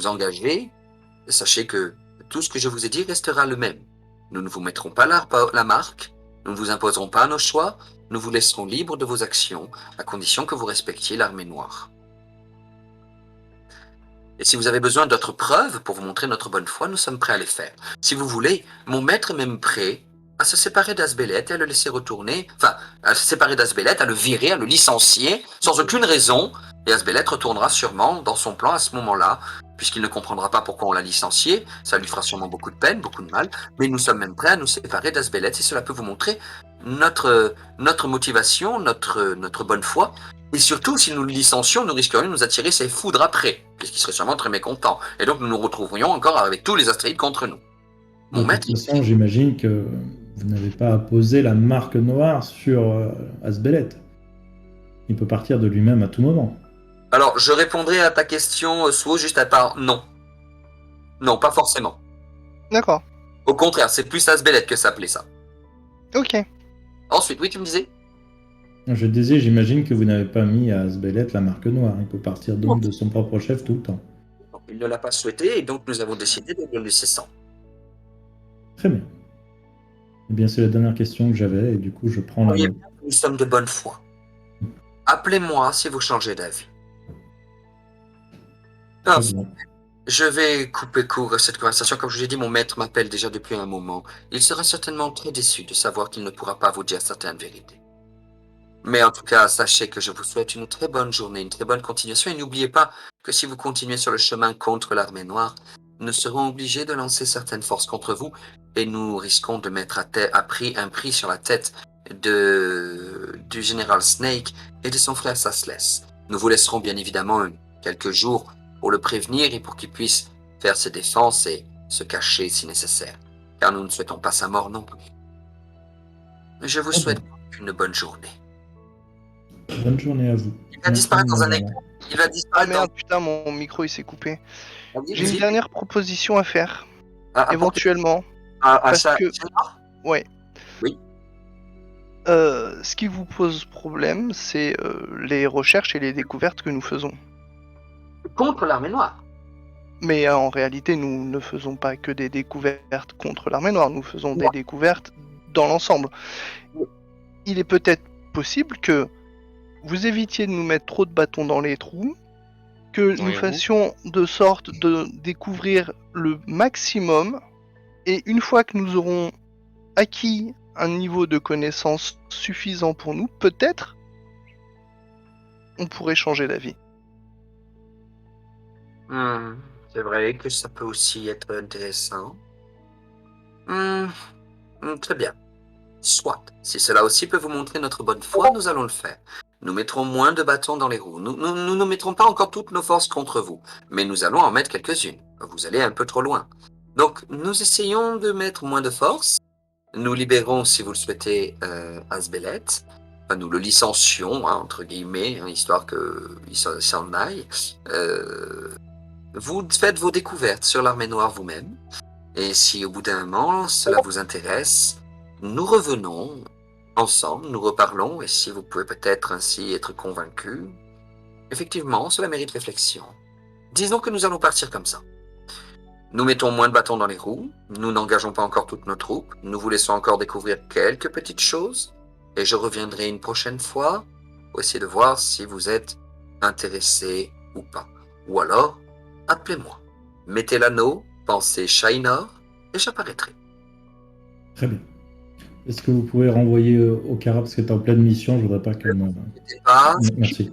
engager, sachez que tout ce que je vous ai dit restera le même. Nous ne vous mettrons pas la marque, nous ne vous imposerons pas nos choix, nous vous laisserons libre de vos actions, à condition que vous respectiez l'armée noire. Et si vous avez besoin d'autres preuves pour vous montrer notre bonne foi, nous sommes prêts à les faire. Si vous voulez, mon maître est même prêt à se séparer d'Asbelet et à le laisser retourner, enfin, à se séparer d'Asbelet, à le virer, à le licencier, sans aucune raison, et Asbelet retournera sûrement dans son plan à ce moment-là, puisqu'il ne comprendra pas pourquoi on l'a licencié, ça lui fera sûrement beaucoup de peine, beaucoup de mal, mais nous sommes même prêts à nous séparer d'Asbelet, si cela peut vous montrer notre motivation, notre bonne foi, et surtout, si nous le licencions, nous risquerions de nous attirer ses foudres après, puisqu'il serait sûrement très mécontent, et donc nous nous retrouverions encore avec tous les Astréides contre nous. De toute façon, j'imagine que vous n'avez pas à poser la marque noire sur Asbelet. Il peut partir de lui-même à tout moment. Alors, je répondrai à ta question, Suo, juste à part non. Non, pas forcément. D'accord. Au contraire, c'est plus Asbelet que s'appelait ça. Ok. Ensuite, oui, tu me disais? Je disais, j'imagine que vous n'avez pas mis à Asbelet la marque noire. Il peut partir donc de son propre chef tout le temps. Il ne l'a pas souhaité et donc nous avons décidé de le laisser sans. Très bien. Eh bien, c'est la dernière question que j'avais et du coup, je prends la Voyez note. bien que nous sommes de bonne foi. Appelez-moi si vous changez d'avis. Très bien. Je vais couper court à cette conversation. Comme je vous ai dit, mon maître m'appelle déjà depuis un moment. Il sera certainement très déçu de savoir qu'il ne pourra pas vous dire certaines vérités. Mais en tout cas, sachez que je vous souhaite une très bonne journée, une très bonne continuation. Et n'oubliez pas que si vous continuez sur le chemin contre l'armée noire, nous serons obligés de lancer certaines forces contre vous et nous risquons de mettre un prix sur la tête du général Snake et de son frère Sassless. Nous vous laisserons bien évidemment quelques jours pour le prévenir et pour qu'il puisse faire ses défenses et se cacher si nécessaire, car nous ne souhaitons pas sa mort non plus. Je vous souhaite une bonne journée. Bonne journée à vous. Il va disparaître dans un écran. Il va Ah disparaître merde, putain, mon micro il s'est coupé. dans... J'ai une dernière proposition à faire, Ah, éventuellement. parce que- Ouais. Oui. Ce qui vous pose problème, c'est les recherches et les découvertes que nous faisons. Contre l'armée noire. Mais en réalité, nous ne faisons pas que des découvertes contre l'armée noire, nous faisons des découvertes dans l'ensemble. Il est peut-être possible que vous évitiez de nous mettre trop de bâtons dans les trous, que nous fassions de sorte de découvrir le maximum, et une fois que nous aurons acquis un niveau de connaissance suffisant pour nous, peut-être, on pourrait changer d'avis. C'est vrai que ça peut aussi être intéressant. Très bien. Soit. Si cela aussi peut vous montrer notre bonne foi, nous allons le faire. Nous mettrons moins de bâtons dans les roues. Nous ne mettrons pas encore toutes nos forces contre vous, mais nous allons en mettre quelques-unes. Vous allez un peu trop loin. Donc, nous essayons de mettre moins de force. Nous libérons, si vous le souhaitez, Asbelet. Enfin, nous le licencions, entre guillemets, histoire qu'il s'en aille. Vous faites vos découvertes sur l'armée noire vous-même. Et si au bout d'un moment, cela vous intéresse, nous revenons ensemble, nous reparlons, et si vous pouvez peut-être ainsi être convaincu, effectivement, cela mérite réflexion. Disons que nous allons partir comme ça. Nous mettons moins de bâtons dans les roues, nous n'engageons pas encore toutes nos troupes, nous vous laissons encore découvrir quelques petites choses, et je reviendrai une prochaine fois pour essayer de voir si vous êtes intéressé ou pas. Ou alors, appelez-moi. Mettez l'anneau, pensez Shainor, et j'apparaîtrai. Très bien. Est-ce que vous pouvez renvoyer au Cara parce que tu es en pleine mission, je voudrais pas qu'elle me... Merci.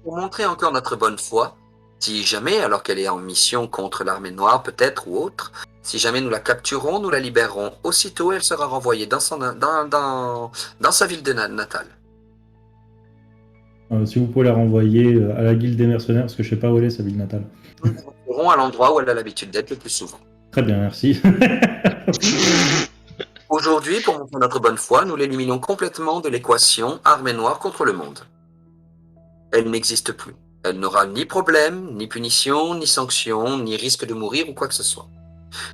Pour montrer encore notre bonne foi, si jamais, alors qu'elle est en mission contre l'armée noire peut-être ou autre, si jamais nous la capturons, nous la libérerons. Aussitôt, elle sera renvoyée dans sa ville natale. Si vous pouvez la renvoyer à la guilde des mercenaires, parce que je sais pas où elle est, sa ville natale. Nous la renverrons à l'endroit où elle a l'habitude d'être le plus souvent. Très bien, merci. Aujourd'hui, pour montrer notre bonne foi, nous l'éliminons complètement de l'équation armée noire contre le monde. Elle n'existe plus. Elle n'aura ni problème, ni punition, ni sanction, ni risque de mourir ou quoi que ce soit.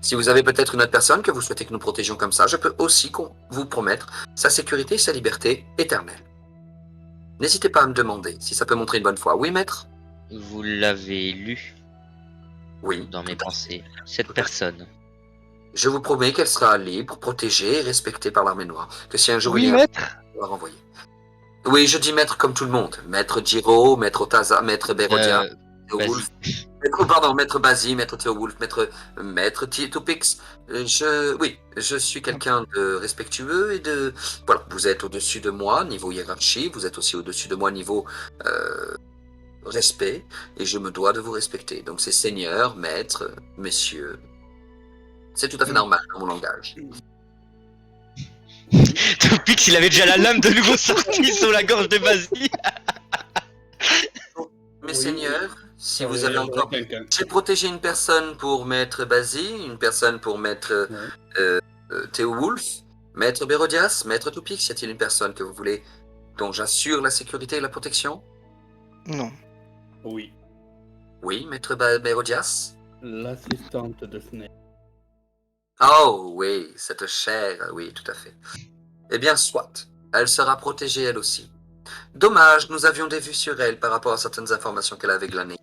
Si vous avez peut-être une autre personne que vous souhaitez que nous protégions comme ça, je peux aussi vous promettre sa sécurité et sa liberté éternelle. N'hésitez pas à me demander si ça peut montrer une bonne foi. Oui, maître? Vous l'avez lu Oui. dans mes pensées. Cette personne. Je vous promets qu'elle sera libre, protégée et respectée par l'armée noire. Que si un jour Oui, il y a maître. on va renvoyer. Oui, je dis maître comme tout le monde. Maître Giro, maître Otaza, maître Berodia, Théowulf. Maître Bazi, maître Théowulf, maître Topix. Je suis quelqu'un de respectueux et de... Voilà, vous êtes au-dessus de moi, niveau hiérarchie, vous êtes aussi au-dessus de moi, niveau respect, et je me dois de vous respecter. Donc c'est seigneur, maître, messieurs. C'est tout à fait normal dans mon langage. Topix, il avait déjà la lame de nouveau sortie sur la gorge de Basile. Mes seigneurs, Si vous avez encore... J'ai protégé une personne pour Maître Basile, une personne pour Maître Théo Wolf, Maître Bérodias, Maître Toupix, y a-t-il une personne que vous voulez dont j'assure la sécurité et la protection? Non. Oui. Oui, Maître Bérodias? L'assistante de Snake. Oh oui, cette chère, oui, tout à fait. Eh bien, soit. Elle sera protégée elle aussi. Dommage, nous avions des vues sur elle par rapport à certaines informations qu'elle avait glanées.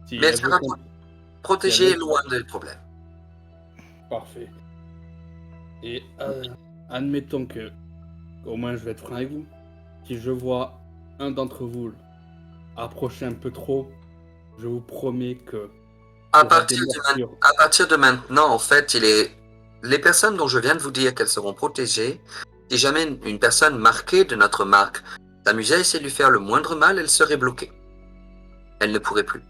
Si Mais elle sera protégée loin des problèmes. Parfait. Et admettons que, au moins je vais être franc avec vous, si je vois un d'entre vous approcher un peu trop, je vous promets que... À partir de maintenant, en fait, les personnes dont je viens de vous dire qu'elles seront protégées, si jamais une personne marquée de notre marque s'amusait à essayer de lui faire le moindre mal, elle serait bloquée. Elle ne pourrait plus.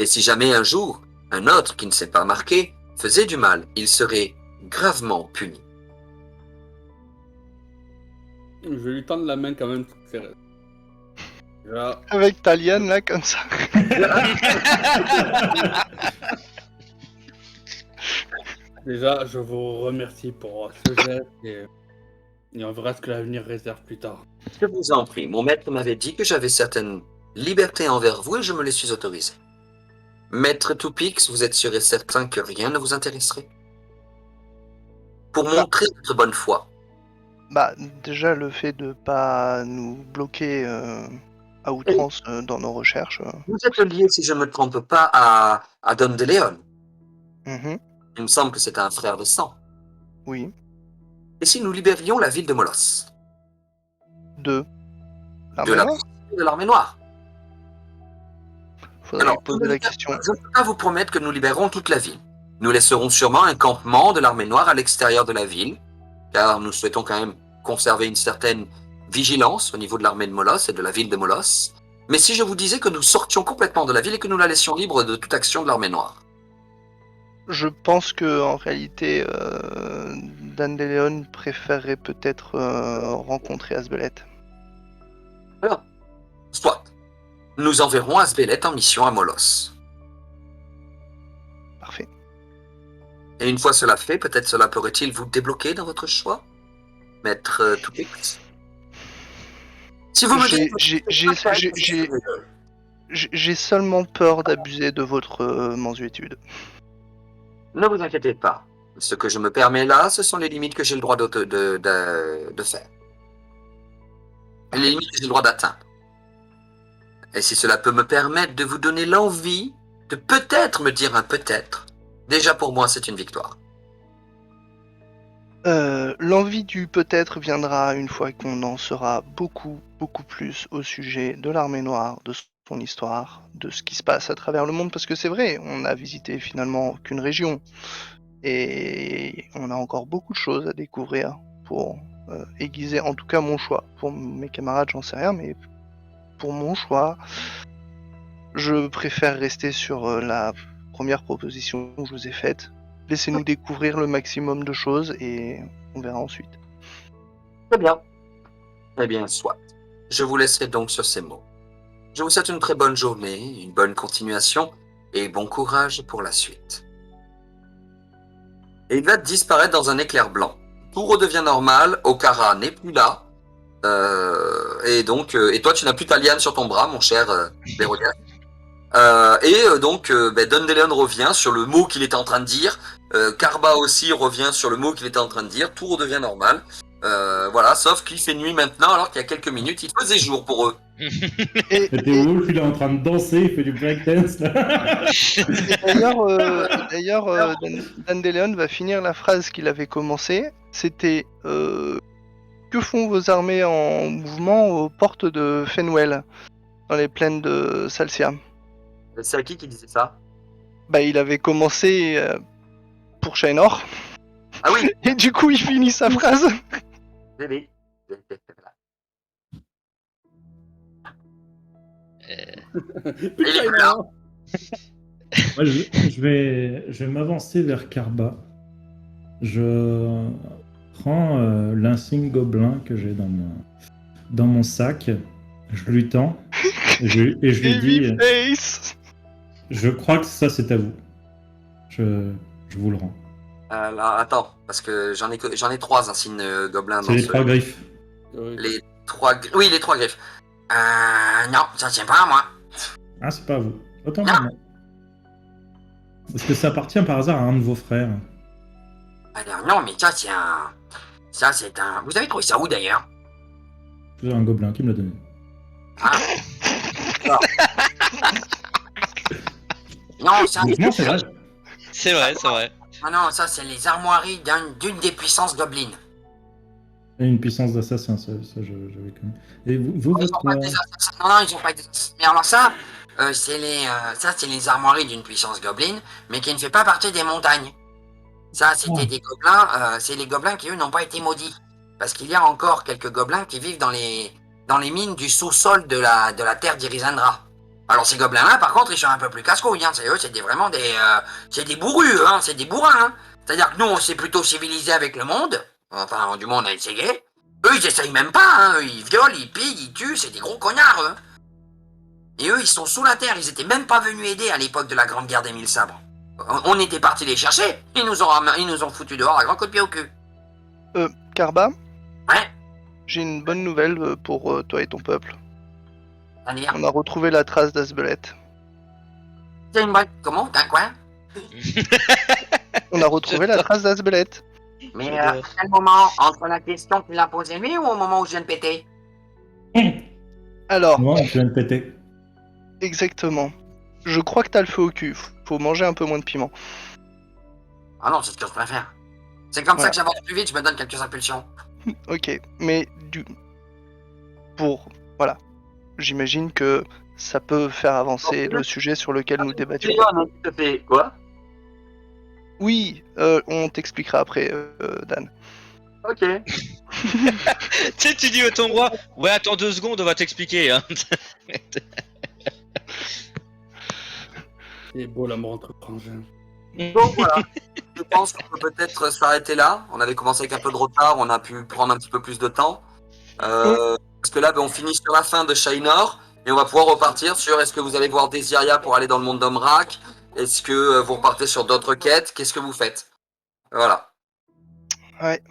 Et si jamais un jour, un autre qui ne s'est pas marqué faisait du mal, il serait gravement puni. Je vais lui tendre la main quand même. Là. Avec ta liane là, comme ça. Déjà, je vous remercie pour ce geste et on verra ce que l'avenir réserve plus tard. Je vous en prie, mon maître m'avait dit que j'avais certaines libertés envers vous et je me les suis autorisées. Maître Toupix, vous êtes sûr et certain que rien ne vous intéresserait? Pour montrer votre bonne foi. Bah, déjà, le fait de pas nous bloquer à outrance dans nos recherches. Vous êtes lié, si je ne me trompe pas, à Don de Leon. Il me semble que c'est un frère de sang. Oui. Et si nous libérions la ville de Molos? De l'armée noire. Faudrait poser la question. Je ne peux pas vous promettre que nous libérerons toute la ville. Nous laisserons sûrement un campement de l'armée noire à l'extérieur de la ville, car nous souhaitons quand même conserver une certaine vigilance au niveau de l'armée de Molos et de la ville de Molos. Mais si je vous disais que nous sortions complètement de la ville et que nous la laissions libre de toute action de l'armée noire? Je pense que en réalité, Dandelion préférerait peut-être rencontrer Asbelette. Alors, soit. Nous enverrons Asbelette en mission à Molos. Parfait. Et une fois cela fait, peut-être cela pourrait-il vous débloquer dans votre choix, Maître Toupix? Si vous me dites... J'ai seulement peur d'abuser de votre mansuétude. Ne vous inquiétez pas. Ce que je me permets là, ce sont les limites que j'ai le droit de faire. Les limites que j'ai le droit d'atteindre. Et si cela peut me permettre de vous donner l'envie de peut-être me dire un peut-être, déjà pour moi c'est une victoire. L'envie du peut-être viendra une fois qu'on en saura beaucoup plus au sujet de l'armée noire, de son histoire, de ce qui se passe à travers le monde, parce que c'est vrai, on n'a visité finalement qu'une région, et on a encore beaucoup de choses à découvrir pour aiguiser, en tout cas mon choix. Pour mes camarades, j'en sais rien, mais pour mon choix, je préfère rester sur la première proposition que je vous ai faite. Laissez-nous découvrir le maximum de choses et on verra ensuite. Très bien. Eh bien, soit. Je vous laisserai donc sur ces mots. Je vous souhaite une très bonne journée, une bonne continuation et bon courage pour la suite. Et il va disparaître dans un éclair blanc. Tout redevient normal, Okara n'est plus là. Et toi, tu n'as plus ta liane sur ton bras, mon cher Bérodias. Donc, Dandelion revient sur le mot qu'il était en train de dire. Karba aussi revient sur le mot qu'il était en train de dire. Tout redevient normal. Voilà, sauf qu'il fait nuit maintenant, alors qu'il y a quelques minutes, il faisait jour pour eux. Et Wolf, il est en train de danser, il fait du breakdance là. D'ailleurs, Dandelion va finir la phrase qu'il avait commencée. C'était que font vos armées en mouvement aux portes de Fenwell, dans les plaines de Salcia? C'est à qui disait ça? Bah, il avait commencé pour Shaenor. Ah oui. Et du coup, il finit sa phrase. Oui. Il est plus là. Moi, je vais m'avancer vers Karba. Je prends l'insigne gobelin que j'ai dans mon sac. Je lui tends. Et je lui dis, Babyface. je crois que ça c'est à vous. Je vous le rends. Alors, attends, parce que j'en ai 3 insignes gobelins C'est dans les ce... 3 griffes. Les 3 Oui, les 3 griffes. Non, ça tient pas à moi. Ah, c'est pas à vous. Autant Non. pour moi. Est-ce que ça appartient par hasard à un de vos frères? Alors non, mais ça c'est un... Ça c'est un... Vous avez trouvé ça où d'ailleurs? C'est un gobelin qui me l'a donné. Ah. Non, ça... Non, c'est vrai. C'est vrai, c'est vrai. Ah non, ça c'est les armoiries d'une des puissances gobelines. Et une puissance d'assassin, ça j'avais quand même. Et vous Ils votre... ont pas des assassins. Non, ils ont pas des assassins. Mais alors ça, c'est les armoiries d'une puissance gobeline, mais qui ne fait pas partie des montagnes. Ça, c'était des gobelins, c'est les gobelins qui, eux, n'ont pas été maudits. Parce qu'il y a encore quelques gobelins qui vivent dans les mines du sous-sol de la terre d'Irizandra. Alors ces gobelins-là, par contre, ils sont un peu plus casse-couilles. Hein. C'est vraiment c'est des bourrus, hein. C'est des bourrins. Hein. C'est-à-dire que nous, on s'est plutôt civilisé avec le monde. Enfin, du monde a essayé. Eux, ils essayent même pas. Hein. Eux, ils violent, ils pillent, ils tuent. C'est des gros connards, eux. Et eux, ils sont sous la terre. Ils étaient même pas venus aider à l'époque de la Grande Guerre des Mille Sabres. On était partis les chercher. Ils nous ont foutu dehors à grand coup de pied au cul. Karba, Ouais. j'ai une bonne nouvelle pour toi et ton peuple. C'est-à-dire, On a retrouvé la trace d'Asbelette. c'est une bonne... Comment? Hein, quoi? On a retrouvé la trace d'Asbelette. Mais à quel moment? Entre la question qu'il a posée lui ou au moment où je viens de péter? Alors, Moi, je viens de péter. exactement. Je crois que t'as le feu au cul. Faut manger un peu moins de piment. Ah non, c'est ce que je préfère. C'est comme ça que j'avance plus vite, je me donne quelques impulsions. Ok, mais voilà. J'imagine que ça peut faire avancer le sujet sur lequel nous débattions. Tu fais quoi? Oui, on t'expliquera après, Dan. Ok. Tu sais, tu dis à ton roi, ouais, attends 2 secondes, on va t'expliquer. Hein. C'est beau l'amour entre frangins. Donc voilà, je pense qu'on peut peut-être s'arrêter là. On avait commencé avec un peu de retard, on a pu prendre un petit peu plus de temps. Parce que là, on finit sur la fin de Shainor et on va pouvoir repartir sur est-ce que vous allez voir Desiria pour aller dans le monde d'Omrak? Est-ce que vous repartez sur d'autres quêtes? Qu'est-ce que vous faites? Voilà. Ouais.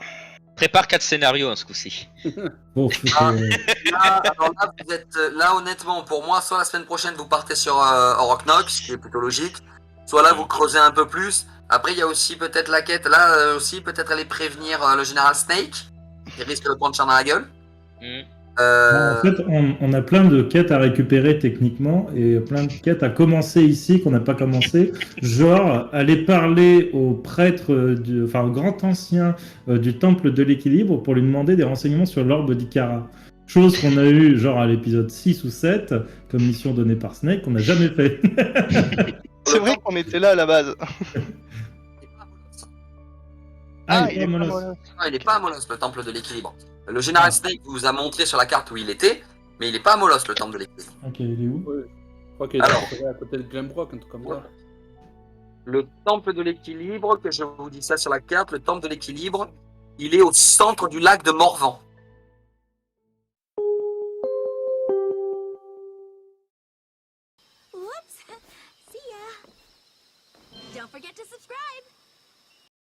Prépare 4 scénarios ce coup-ci. Bon, Alors là, vous êtes là honnêtement pour moi, soit la semaine prochaine vous partez sur Oroknox, ce qui est plutôt logique, soit là vous creusez un peu plus. Après il y a aussi peut-être la quête, là aussi peut-être aller prévenir le général Snake, qui risque de prendre cher dans la gueule. En fait, on a plein de quêtes à récupérer techniquement et plein de quêtes à commencer ici qu'on n'a pas commencé. Genre, aller parler au prêtre, au grand ancien du temple de l'équilibre pour lui demander des renseignements sur l'orbe d'Ikara. Chose qu'on a eu genre à l'épisode 6 ou 7 comme mission donnée par Snake qu'on n'a jamais fait. C'est vrai qu'on était là à la base. Il est pas Molos. Non, il n'est pas à Molos, le temple de l'équilibre. Le général Snake vous a montré sur la carte où il était, mais il n'est pas à Molos, le temple de l'équilibre. Ok, il est où? Oui. Je crois qu'il est à côté de Glenbrook, un truc comme ça. Le temple de l'équilibre, que je vous dis ça sur la carte, le temple de l'équilibre, il est au centre du lac de Morvan. Whoops. See ya. Don't forget to subscribe.